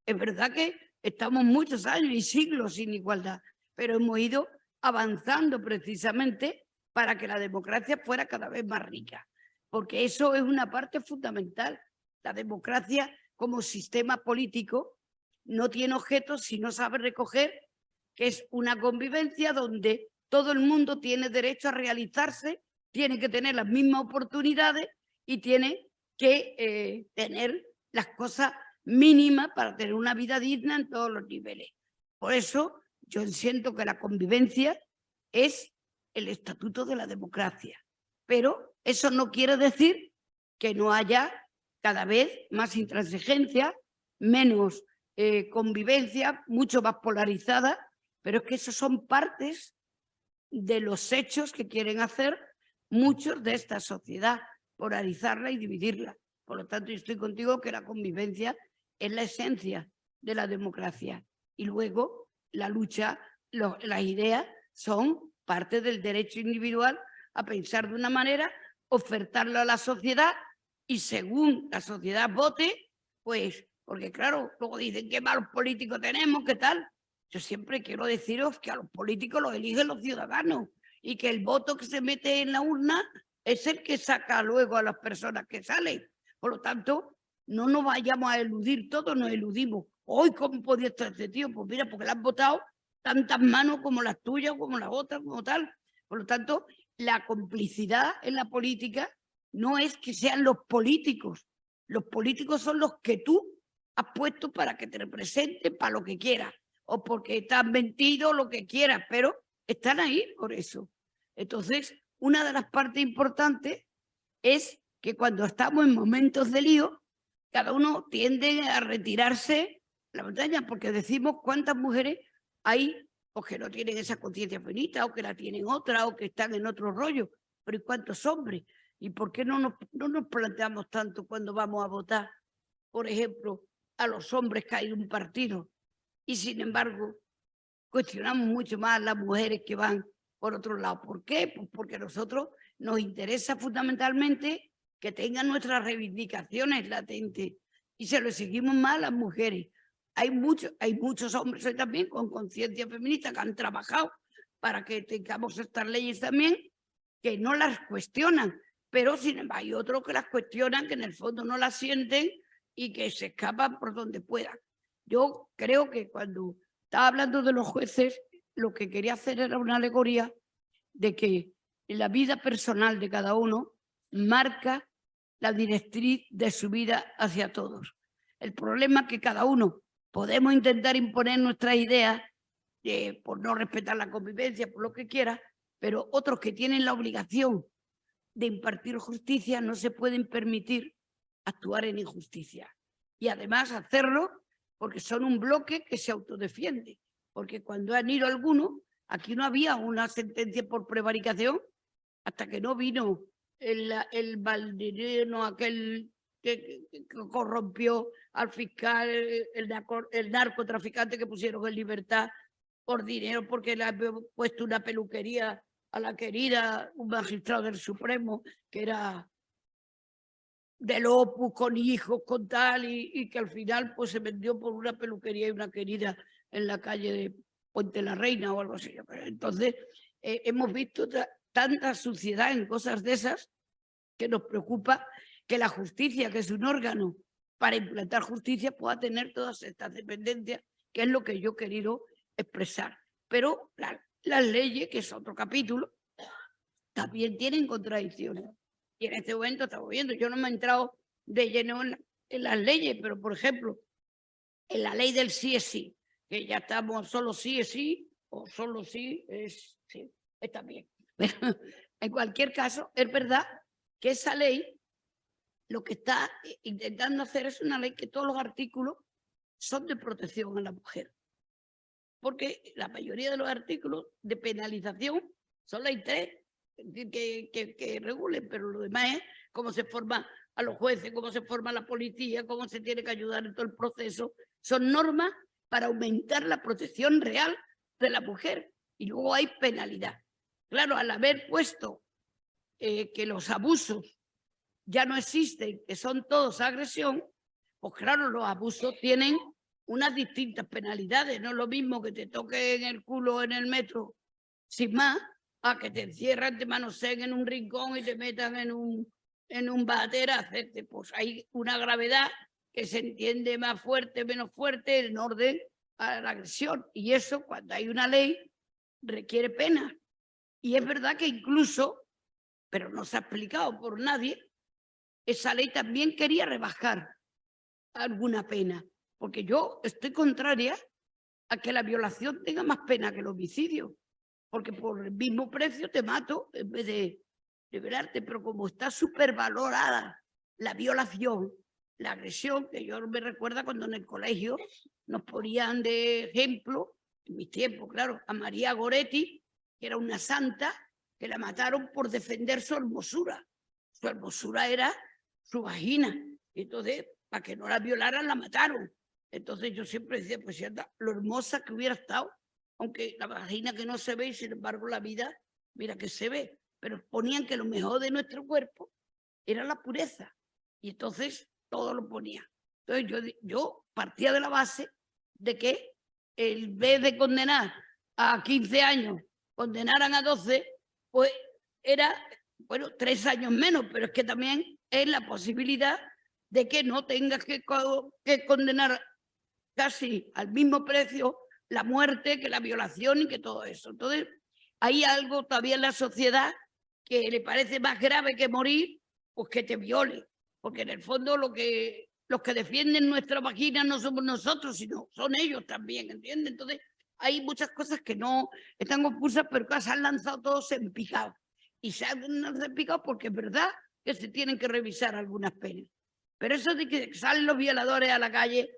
Es verdad que estamos muchos años y siglos sin igualdad, pero hemos ido avanzando precisamente para que la democracia fuera cada vez más rica, porque eso es una parte fundamental. La democracia como sistema político no tiene objetos si no sabe recoger que es una convivencia donde todo el mundo tiene derecho a realizarse, tiene que tener las mismas oportunidades y tiene que tener las cosas mínimas para tener una vida digna en todos los niveles. Por eso yo siento que la convivencia es el estatuto de la democracia. Pero eso no quiere decir que no haya cada vez más intransigencia, menos convivencia, mucho más polarizada, pero es que esos son partes de los hechos que quieren hacer muchos de esta sociedad, polarizarla y dividirla. Por lo tanto, yo estoy contigo que la convivencia es la esencia de la democracia. Y luego la lucha, las ideas son parte del derecho individual a pensar de una manera, ofertarlo a la sociedad y según la sociedad vote, pues, porque claro, luego dicen qué malos políticos tenemos, qué tal. Yo siempre quiero deciros que a los políticos los eligen los ciudadanos y que el voto que se mete en la urna es el que saca luego a las personas que salen. Por lo tanto, no nos vayamos a eludir, todos nos eludimos. Hoy, ¿cómo podía estar este tío? Pues mira, porque le han votado tantas manos como las tuyas, como las otras, como tal. Por lo tanto, la complicidad en la política no es que sean los políticos. Los políticos son los que tú has puesto para que te representen para lo que quieras o porque están mentidos, lo que quieras, pero están ahí por eso. Entonces, una de las partes importantes es que cuando estamos en momentos de lío, cada uno tiende a retirarse la montaña, porque decimos cuántas mujeres hay o que no tienen esa conciencia feminista, o que la tienen otra, o que están en otro rollo, pero ¿y cuántos hombres? ¿Y por qué no nos planteamos tanto cuando vamos a votar, por ejemplo, a los hombres que hay en un partido? Y sin embargo, cuestionamos mucho más a las mujeres que van por otro lado. ¿Por qué? Pues porque a nosotros nos interesa fundamentalmente que tengan nuestras reivindicaciones latentes y se lo exigimos más a las mujeres. Hay muchos hombres hoy también con conciencia feminista que han trabajado para que tengamos estas leyes también, que no las cuestionan, pero sin embargo hay otros que las cuestionan, que en el fondo no las sienten y que se escapan por donde puedan. Yo creo que cuando estaba hablando de los jueces, lo que quería hacer era una alegoría de que la vida personal de cada uno marca la directriz de su vida hacia todos. El problema es que cada uno podemos intentar imponer nuestras ideas por no respetar la convivencia, por lo que quiera, pero otros que tienen la obligación de impartir justicia no se pueden permitir actuar en injusticia. Y además hacerlo porque son un bloque que se autodefiende. Porque cuando han ido algunos, aquí no había una sentencia por prevaricación hasta que no vino el valdireno aquel que corrompió al fiscal, el narcotraficante que pusieron en libertad por dinero porque le había puesto una peluquería a la querida, un magistrado del Supremo que era del Opus, con hijos, con tal, y que al final pues se vendió por una peluquería y una querida en la calle de Puente la Reina o algo así. Entonces, hemos visto tanta suciedad en cosas de esas que nos preocupa que la justicia, que es un órgano para implantar justicia, pueda tener todas estas dependencias, que es lo que yo he querido expresar. Pero las leyes, que es otro capítulo, también tienen contradicciones. Y en este momento estamos viendo, yo no me he entrado de lleno en las leyes, pero por ejemplo, en la ley del sí es sí, que ya estamos solo sí es sí, o solo sí es sí, está bien. Pero en cualquier caso, es verdad que esa ley lo que está intentando hacer es una ley que todos los artículos son de protección a la mujer. Porque la mayoría de los artículos de penalización solo hay 3 que regulen, pero lo demás es cómo se forma a los jueces, cómo se forma la policía, cómo se tiene que ayudar en todo el proceso. Son normas para aumentar la protección real de la mujer y luego hay penalidad. Claro, al haber puesto que los abusos ya no existen, que son todos agresión, pues claro, los abusos tienen unas distintas penalidades. No es lo mismo que te toquen el culo en el metro sin más, a que te encierran, te manoseen en un rincón y te metan en un váter a hacerte. Pues hay una gravedad que se entiende más fuerte, menos fuerte, en orden a la agresión. Y eso, cuando hay una ley, requiere pena. Y es verdad que incluso, pero no se ha explicado por nadie, esa ley también quería rebajar alguna pena. Porque yo estoy contraria a que la violación tenga más pena que el homicidio. Porque por el mismo precio te mato en vez de liberarte. Pero como está supervalorada la violación, la agresión, que yo me recuerda cuando en el colegio nos ponían de ejemplo, en mis tiempos, claro, a María Goretti, que era una santa, que la mataron por defender su hermosura. Su hermosura era su vagina. Entonces, para que no la violaran, la mataron. Entonces yo siempre decía, pues lo hermosa que hubiera estado, aunque la vagina que no se ve y sin embargo la vida, mira que se ve, pero ponían que lo mejor de nuestro cuerpo era la pureza y entonces todo lo ponía. Entonces yo partía de la base de que en vez de condenar a 15 años, condenaran a 12, pues era, bueno, 3 años menos, pero es que también es la posibilidad de que no tengas que condenar casi al mismo precio la muerte que la violación y que todo eso. Entonces, hay algo todavía en la sociedad que le parece más grave que morir, pues que te viole. Porque en el fondo los que defienden nuestra vagina no somos nosotros, sino son ellos también, ¿entiendes? Entonces, hay muchas cosas que no están confusas, pero que se han lanzado todos en picado. Y se han lanzado en picado porque es verdad que se tienen que revisar algunas penas. Pero eso de que salen los violadores a la calle,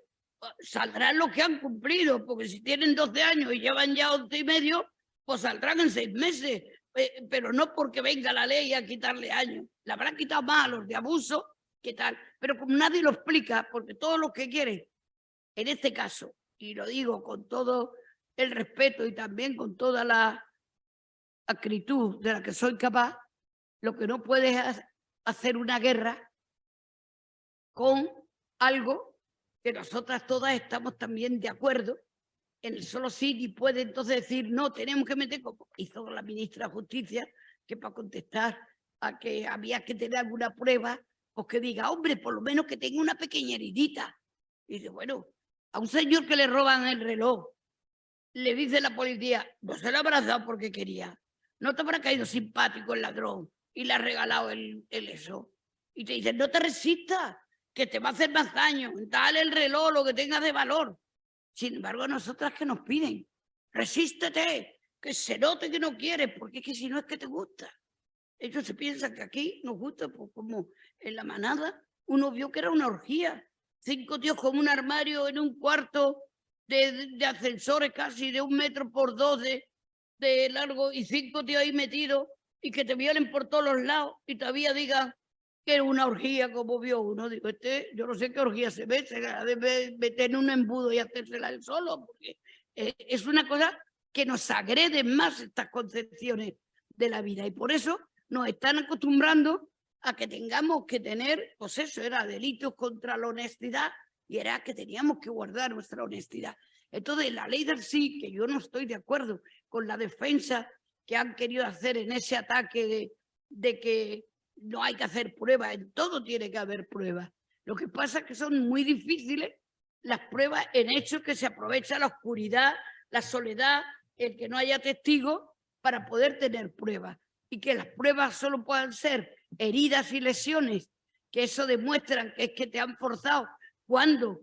saldrán los que han cumplido, porque si tienen 12 años y llevan ya 11 y medio, pues saldrán en 6 meses, pero no porque venga la ley a quitarle años. Le habrán quitado más a los de abuso, ¿qué tal? Pero como nadie lo explica, porque todos los que quieren, en este caso, y lo digo con todo el respeto y también con toda la acritud de la que soy capaz, lo que no puede es hacer una guerra con algo que nosotras todas estamos también de acuerdo en el solo sí, y puede entonces decir, no, tenemos que meter, como hizo la ministra de Justicia, que para contestar a que había que tener alguna prueba, pues que diga, hombre, por lo menos que tenga una pequeña heridita. Y dice, bueno, a un señor que le roban el reloj le dice la policía, no se lo habrás dado porque quería, no te habrá caído simpático el ladrón y le has regalado el eso. Y te dicen, no te resistas, que te va a hacer más daño, dale el reloj, lo que tengas de valor. Sin embargo, a nosotras que nos piden, resístete, que se note que no quieres, porque es que si no es que te gusta. Ellos se piensan que aquí nos gusta, pues como en la manada, uno vio que era una orgía. 5 tíos como un armario en un cuarto de ascensores casi de 1 metro por 2 de largo y 5 tíos ahí metidos y que te violen por todos los lados y todavía digan que era una orgía como vio uno. Digo, yo no sé qué orgía se ve, se la debe meter en un embudo y hacérsela él solo, porque es una cosa que nos agreden más estas concepciones de la vida y por eso nos están acostumbrando a que tengamos que tener, pues eso, era delitos contra la honestidad y era que teníamos que guardar nuestra honestidad. Entonces, la ley del sí, que yo no estoy de acuerdo con la defensa que han querido hacer en ese ataque de que no hay que hacer pruebas, en todo tiene que haber pruebas. Lo que pasa es que son muy difíciles las pruebas en hechos que se aprovecha la oscuridad, la soledad, el que no haya testigos para poder tener pruebas. Y que las pruebas solo puedan ser heridas y lesiones, que eso demuestran que es que te han forzado cuando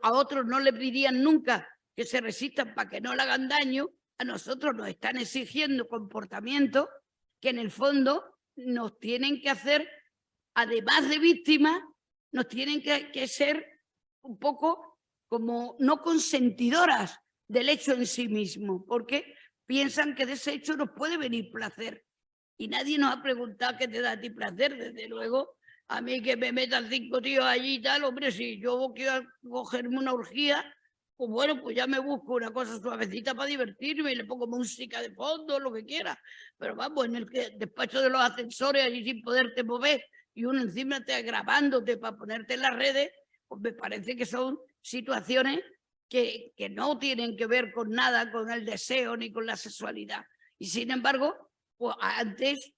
a otros no les dirían nunca que se resistan para que no le hagan daño, a nosotros nos están exigiendo comportamientos que en el fondo nos tienen que hacer, además de víctimas, nos tienen que ser un poco como no consentidoras del hecho en sí mismo, porque piensan que de ese hecho nos puede venir placer. Y nadie nos ha preguntado qué te da a ti placer, desde luego. A mí que me metan 5 tíos allí y tal, hombre, si yo quiero cogerme una orgía, pues bueno, pues ya me busco una cosa suavecita para divertirme y le pongo música de fondo, lo que quiera. Pero vamos, en el despacho de los ascensores, allí sin poderte mover, y uno encima te grabándote para ponerte en las redes, pues me parece que son situaciones que no tienen que ver con nada, con el deseo ni con la sexualidad. Y sin embargo, pues antes,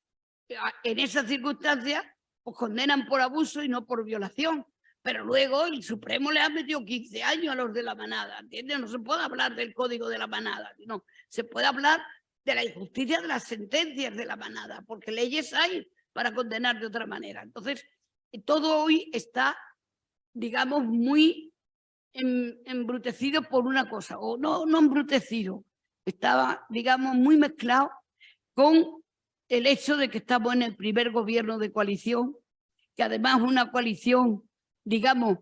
en esas circunstancias, pues condenan por abuso y no por violación. Pero luego el Supremo le ha metido 15 años a los de la manada, ¿entiendes? No se puede hablar del código de la manada, no. Se puede hablar de la injusticia de las sentencias de la manada, porque leyes hay para condenar de otra manera. Entonces, todo hoy está, digamos, muy embrutecido por una cosa, o no embrutecido, estaba, digamos, muy mezclado con el hecho de que estamos en el primer gobierno de coalición, que además es una coalición, digamos,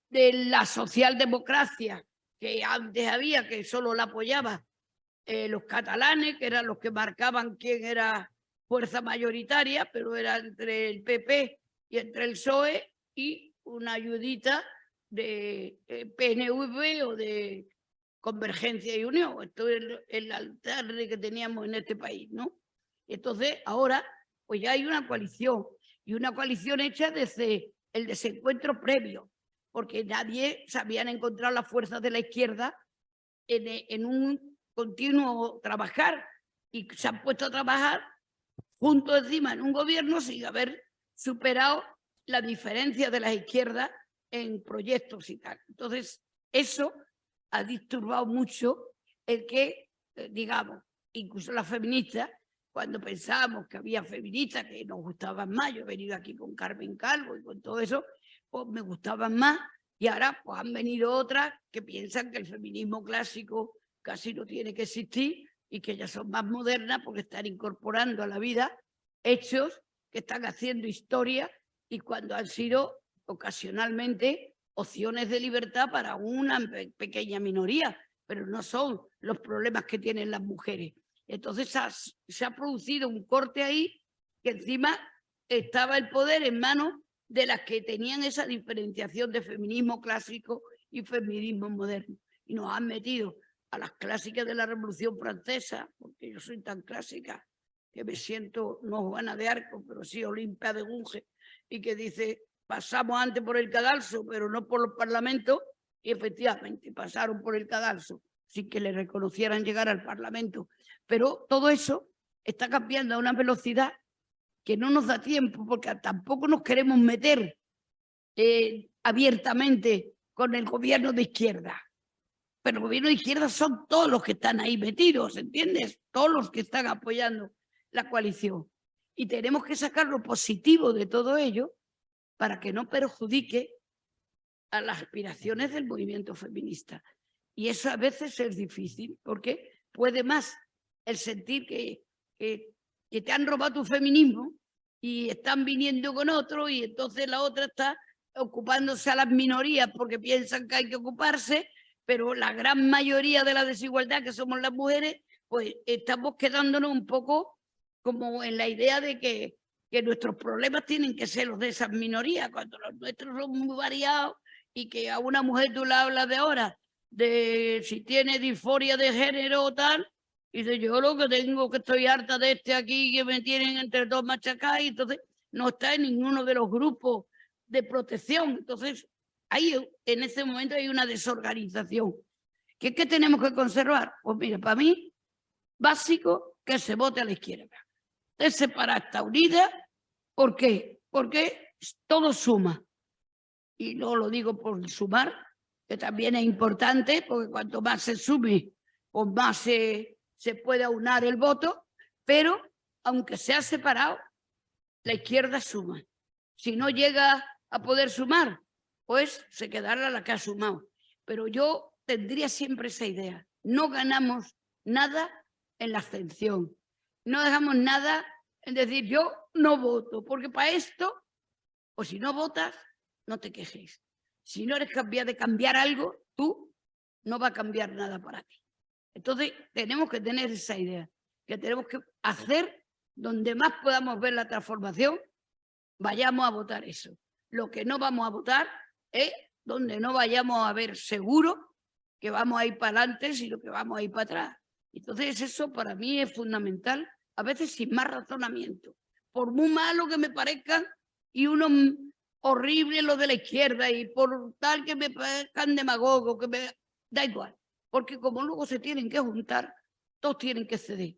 de la socialdemocracia que antes había, que solo la apoyaban los catalanes, que eran los que marcaban quién era fuerza mayoritaria, pero era entre el PP y entre el PSOE y una ayudita de PNV o de Convergencia y Unión. Esto es el altar que teníamos en este país, ¿no? Entonces, ahora, pues ya hay una coalición, y una coalición hecha desde el desencuentro previo, porque nadie se habían encontrado las fuerzas de la izquierda en un continuo trabajar, y se han puesto a trabajar juntos encima en un gobierno sin haber superado la diferencia de las izquierdas en proyectos y tal. Entonces, eso ha disturbado mucho el que, digamos, incluso las feministas, cuando pensábamos que había feministas que nos gustaban más, yo he venido aquí con Carmen Calvo y con todo eso, pues me gustaban más, y ahora pues han venido otras que piensan que el feminismo clásico casi no tiene que existir y que ya son más modernas porque están incorporando a la vida hechos que están haciendo historia y cuando han sido ocasionalmente opciones de libertad para una pequeña minoría, pero no son los problemas que tienen las mujeres. Entonces se ha producido un corte ahí que encima estaba el poder en manos de las que tenían esa diferenciación de feminismo clásico y feminismo moderno. Y nos han metido a las clásicas de la Revolución Francesa, porque yo soy tan clásica que me siento no Juana de Arco, pero sí Olimpia de Gunge, y que dice, pasamos antes por el cadalso, pero no por los parlamentos, y efectivamente pasaron por el cadalso sin que le reconocieran llegar al Parlamento. Pero todo eso está cambiando a una velocidad que no nos da tiempo, porque tampoco nos queremos meter abiertamente con el gobierno de izquierda. pero el gobierno de izquierda son todos los que están ahí metidos, ¿entiendes? Todos los que están apoyando la coalición. Y tenemos que sacar lo positivo de todo ello para que no perjudique a las aspiraciones del movimiento feminista. Y eso a veces es difícil, porque puede más el sentir que te han robado tu feminismo y están viniendo con otro, y entonces la otra está ocupándose a las minorías porque piensan que hay que ocuparse, pero la gran mayoría de la desigualdad, que somos las mujeres, pues estamos quedándonos un poco como en la idea de que nuestros problemas tienen que ser los de esas minorías, cuando los nuestros son muy variados, y que a una mujer tú le hablas de ahora, de si tiene disforia de género o tal, y dice, yo lo que tengo, que estoy harta de este aquí, que me tienen entre dos machacadas, y entonces no está en ninguno de los grupos de protección. Entonces, ahí en ese momento hay una desorganización. ¿Qué tenemos que conservar? Pues mira, para mí, básico, que se vote a la izquierda. Es separar esta unida. ¿Por qué? Porque todo suma. Y no lo digo por sumar, que también es importante, porque cuanto más se sume, pues más se puede aunar el voto, pero aunque sea separado, la izquierda suma. Si no llega a poder sumar, pues se quedará la que ha sumado. Pero yo tendría siempre esa idea. No ganamos nada en la abstención. No dejamos nada en decir yo no voto, porque para esto, o si no votas, no te quejes. Si no eres capaz de cambiar algo, tú no va a cambiar nada para ti. Entonces tenemos que tener esa idea, que tenemos que hacer donde más podamos ver la transformación, vayamos a votar eso. Lo que no vamos a votar es donde no vayamos a ver seguro que vamos a ir para adelante, sino que vamos a ir para atrás. Entonces eso para mí es fundamental, a veces sin más razonamiento. Por muy malo que me parezcan, y uno horrible lo de la izquierda, y por tal que me parezcan demagogos, que me da igual. Porque como luego se tienen que juntar, todos tienen que ceder.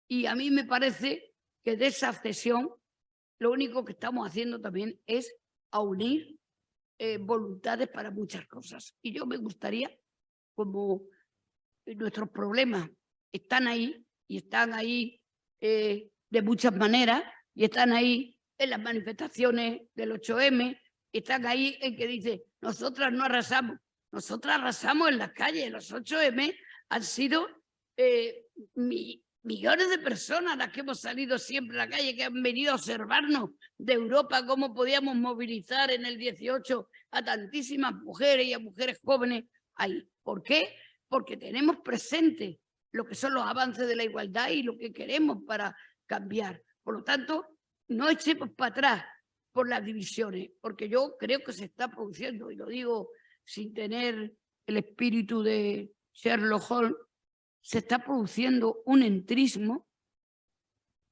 Y a mí me parece que de esa cesión, lo único que estamos haciendo también es unir voluntades para muchas cosas. Y yo me gustaría, como nuestros problemas están ahí, y están ahí de muchas maneras, y están ahí en las manifestaciones del 8M, y están ahí en que dice, nosotras no arrasamos. Nosotras arrasamos en las calles. Los 8M han sido millones de personas las que hemos salido siempre a la calle, que han venido a observarnos de Europa cómo podíamos movilizar en el 18 a tantísimas mujeres y a mujeres jóvenes ahí. ¿Por qué? Porque tenemos presente lo que son los avances de la igualdad y lo que queremos para cambiar. Por lo tanto, no echemos para atrás por las divisiones, porque yo creo que se está produciendo, y lo digo sin tener el espíritu de Sherlock Holmes, se está produciendo un entrismo.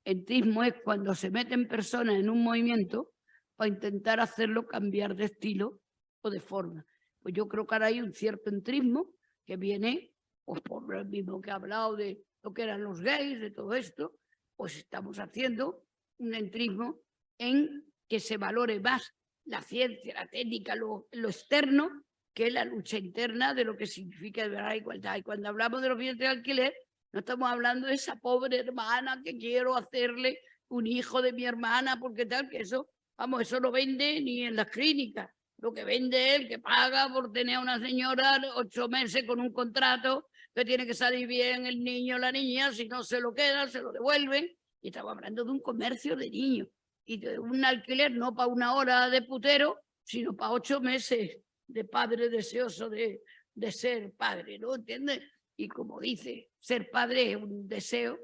Entrismo es cuando se meten personas en un movimiento para intentar hacerlo cambiar de estilo o de forma. Pues yo creo que ahora hay un cierto entrismo que viene, pues por lo mismo que he hablado de lo que eran los gays, de todo esto, pues estamos haciendo un entrismo en que se valore más la ciencia, la técnica, lo externo, que la lucha interna de lo que significa de verdad la igualdad. Y cuando hablamos de los bienes de alquiler, no estamos hablando de esa pobre hermana que quiero hacerle un hijo de mi hermana, porque tal, que eso, vamos, eso no vende ni en las clínicas. Lo que vende es el que paga por tener a una señora 8 meses con un contrato, que tiene que salir bien el niño o la niña, si no se lo quedan, se lo devuelven. Y estamos hablando de un comercio de niños y de un alquiler no para una hora de putero, sino para 8 meses de padre deseoso de ser padre, ¿no? ¿Entiendes? Y como dice, ser padre es un deseo,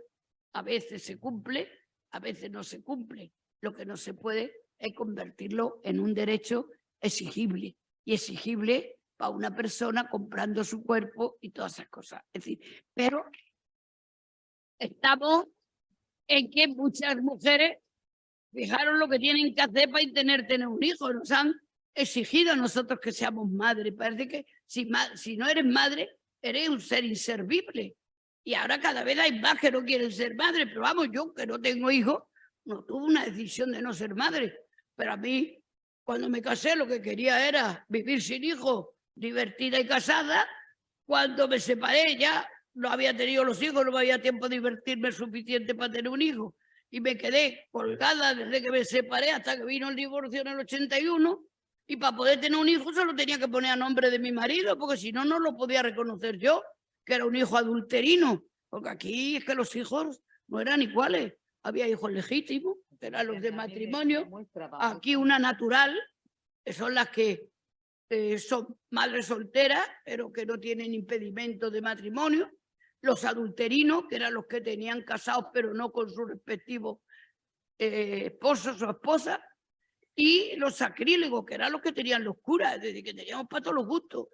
a veces se cumple, a veces no se cumple. Lo que no se puede es convertirlo en un derecho exigible, y exigible para una persona comprando su cuerpo y todas esas cosas. Es decir, pero estamos en que muchas mujeres fijaron lo que tienen que hacer para tener un hijo. Nos han exigido a nosotros que seamos madres. Parece que si no eres madre, eres un ser inservible. Y ahora cada vez hay más que no quieren ser madres. Pero vamos, yo que no tengo hijos, no tuve una decisión de no ser madre. Pero a mí, cuando me casé, lo que quería era vivir sin hijos, divertida y casada. Cuando me separé ya no había tenido los hijos, no me había tiempo de invertirme suficiente para tener un hijo. Y me quedé colgada desde que me separé hasta que vino el divorcio en el 81. Y para poder tener un hijo solo tenía que poner a nombre de mi marido, porque si no, no lo podía reconocer yo, que era un hijo adulterino. Porque aquí es que los hijos no eran iguales. Había hijos legítimos, que eran los de matrimonio. Aquí una natural, que son las que son madres solteras, pero que no tienen impedimento de matrimonio. Los adulterinos, que eran los que tenían casados, pero no con sus respectivos esposos o esposas. Y los sacrílegos, que eran los que tenían los curas, es decir, que teníamos para todos los gustos.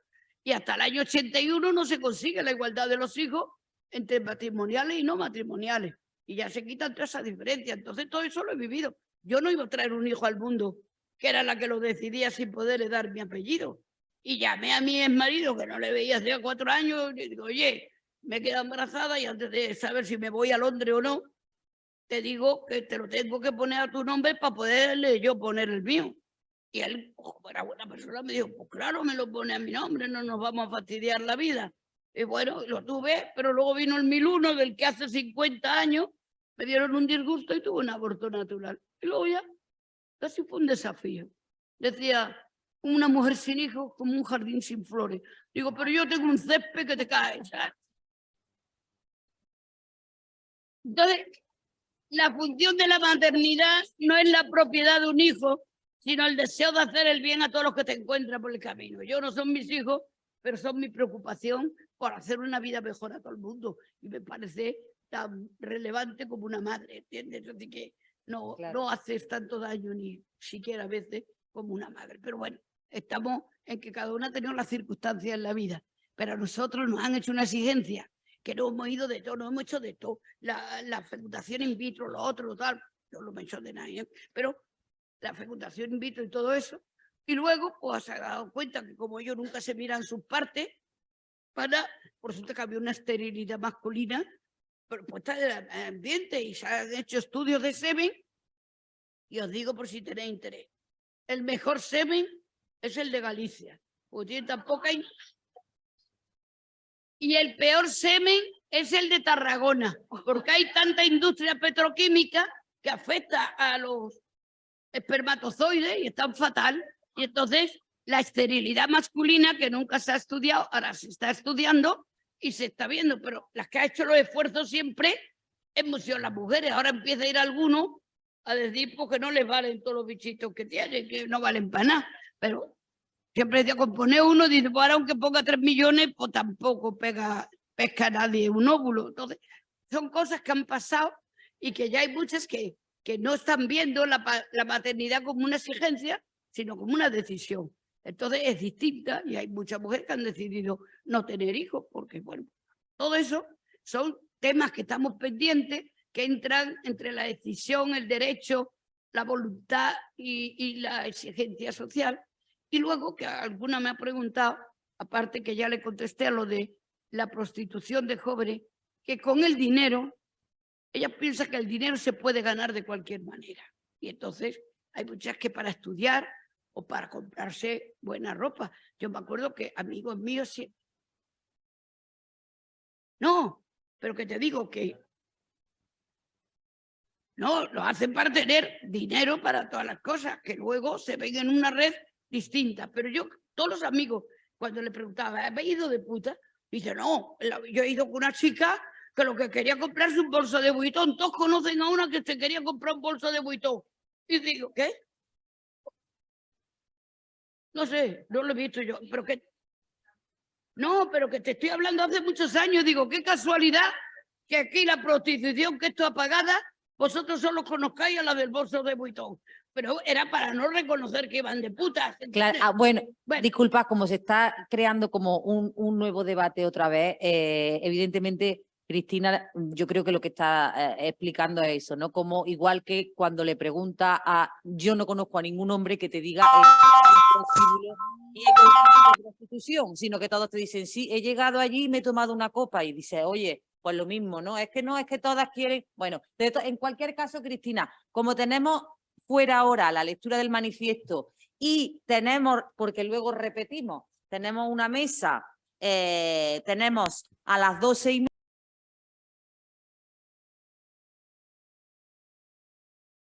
Y hasta el año 81 no se consigue la igualdad de los hijos entre matrimoniales y no matrimoniales. Y ya se quitan todas esas diferencias. Entonces todo eso lo he vivido. Yo no iba a traer un hijo al mundo, que era la que lo decidía sin poderle dar mi apellido. Y llamé a mi exmarido, que no le veía hace 4 años, y digo, oye, me he quedado embarazada y antes de saber si me voy a Londres o no, te digo que te lo tengo que poner a tu nombre para poderle yo poner el mío. Y él, como era buena persona, me dijo, pues claro, me lo pone a mi nombre, no nos vamos a fastidiar la vida. Y bueno, lo tuve, pero luego vino el 1001, del que hace 50 años me dieron un disgusto y tuve un aborto natural. Y luego ya casi fue un desafío. Decía, una mujer sin hijos como un jardín sin flores. Digo, pero yo tengo un césped que te cae, ¿sabes? Entonces, la función de la maternidad no es la propiedad de un hijo, sino el deseo de hacer el bien a todos los que te encuentran por el camino. Yo no son mis hijos, pero son mi preocupación por hacer una vida mejor a todo el mundo. Y me parece tan relevante como una madre, ¿entiendes? Así que no, no haces tanto daño ni siquiera a veces como una madre. Pero bueno, estamos en que cada una ha tenido las circunstancias en la vida. Pero a nosotros nos han hecho una exigencia, que no hemos ido de todo, no hemos hecho de todo. La fecundación in vitro, lo otro, lo tal, no lo he hecho de nadie, pero la fecundación in vitro y todo eso. Y luego, pues se ha dado cuenta que como ellos nunca se miran sus partes, por eso te cambió una esterilidad masculina, pero pues está en el ambiente y se han hecho estudios de semen. Y os digo por si tenéis interés. El mejor semen es el de Galicia, porque tiene tan poca. Y el peor semen es el de Tarragona, porque hay tanta industria petroquímica que afecta a los espermatozoides y están fatal. Y entonces la esterilidad masculina, que nunca se ha estudiado, ahora se está estudiando y se está viendo, pero las que ha hecho los esfuerzos siempre hemos sido las mujeres. Ahora empieza a ir alguno a decir pues, que no les valen todos los bichitos que tienen, que no valen para nada, pero siempre decía, componer uno, dice, pues ahora aunque ponga 3 millones, pues tampoco pesca nadie un óvulo. Entonces, son cosas que han pasado y que ya hay muchas que no están viendo la maternidad como una exigencia, sino como una decisión. Entonces es distinta y hay muchas mujeres que han decidido no tener hijos, porque bueno, todo eso son temas que estamos pendientes, que entran entre la decisión, el derecho, la voluntad y la exigencia social. Y luego, que alguna me ha preguntado, aparte que ya le contesté a lo de la prostitución de jóvenes, que con el dinero, ella piensa que el dinero se puede ganar de cualquier manera. Y entonces hay muchas que para estudiar o para comprarse buena ropa. Yo me acuerdo que amigos míos... Sí. No, pero que te digo que... No, lo hacen para tener dinero para todas las cosas, que luego se ven en una red distinta. Pero yo, todos los amigos, cuando le preguntaba, ¿habéis ido de puta? Dice, no, yo he ido con una chica que lo que quería comprarse un bolso de Vuitton. Todos conocen a una que se quería comprar un bolso de Vuitton. Y digo, ¿qué? No sé, no lo he visto yo, pero que... No, pero que te estoy hablando hace muchos años. Digo, qué casualidad que aquí la prostitución que está apagada, vosotros solo conozcáis a la del bolso de Vuitton. Pero era para no reconocer que iban de putas. Claro, bueno, disculpa, como se está creando como un nuevo debate otra vez, evidentemente, Cristina, yo creo que lo que está explicando es eso, ¿no? Como igual que cuando le pregunta a... Yo no conozco a ningún hombre que te diga y he consumido prostitución, sino que todos te dicen, sí, he llegado allí y me he tomado una copa y dices, oye, pues lo mismo, ¿no? Es que todas quieren... Bueno, en cualquier caso, Cristina, como tenemos fuera ahora la lectura del manifiesto y tenemos, porque luego repetimos, tenemos una mesa tenemos a las 12:30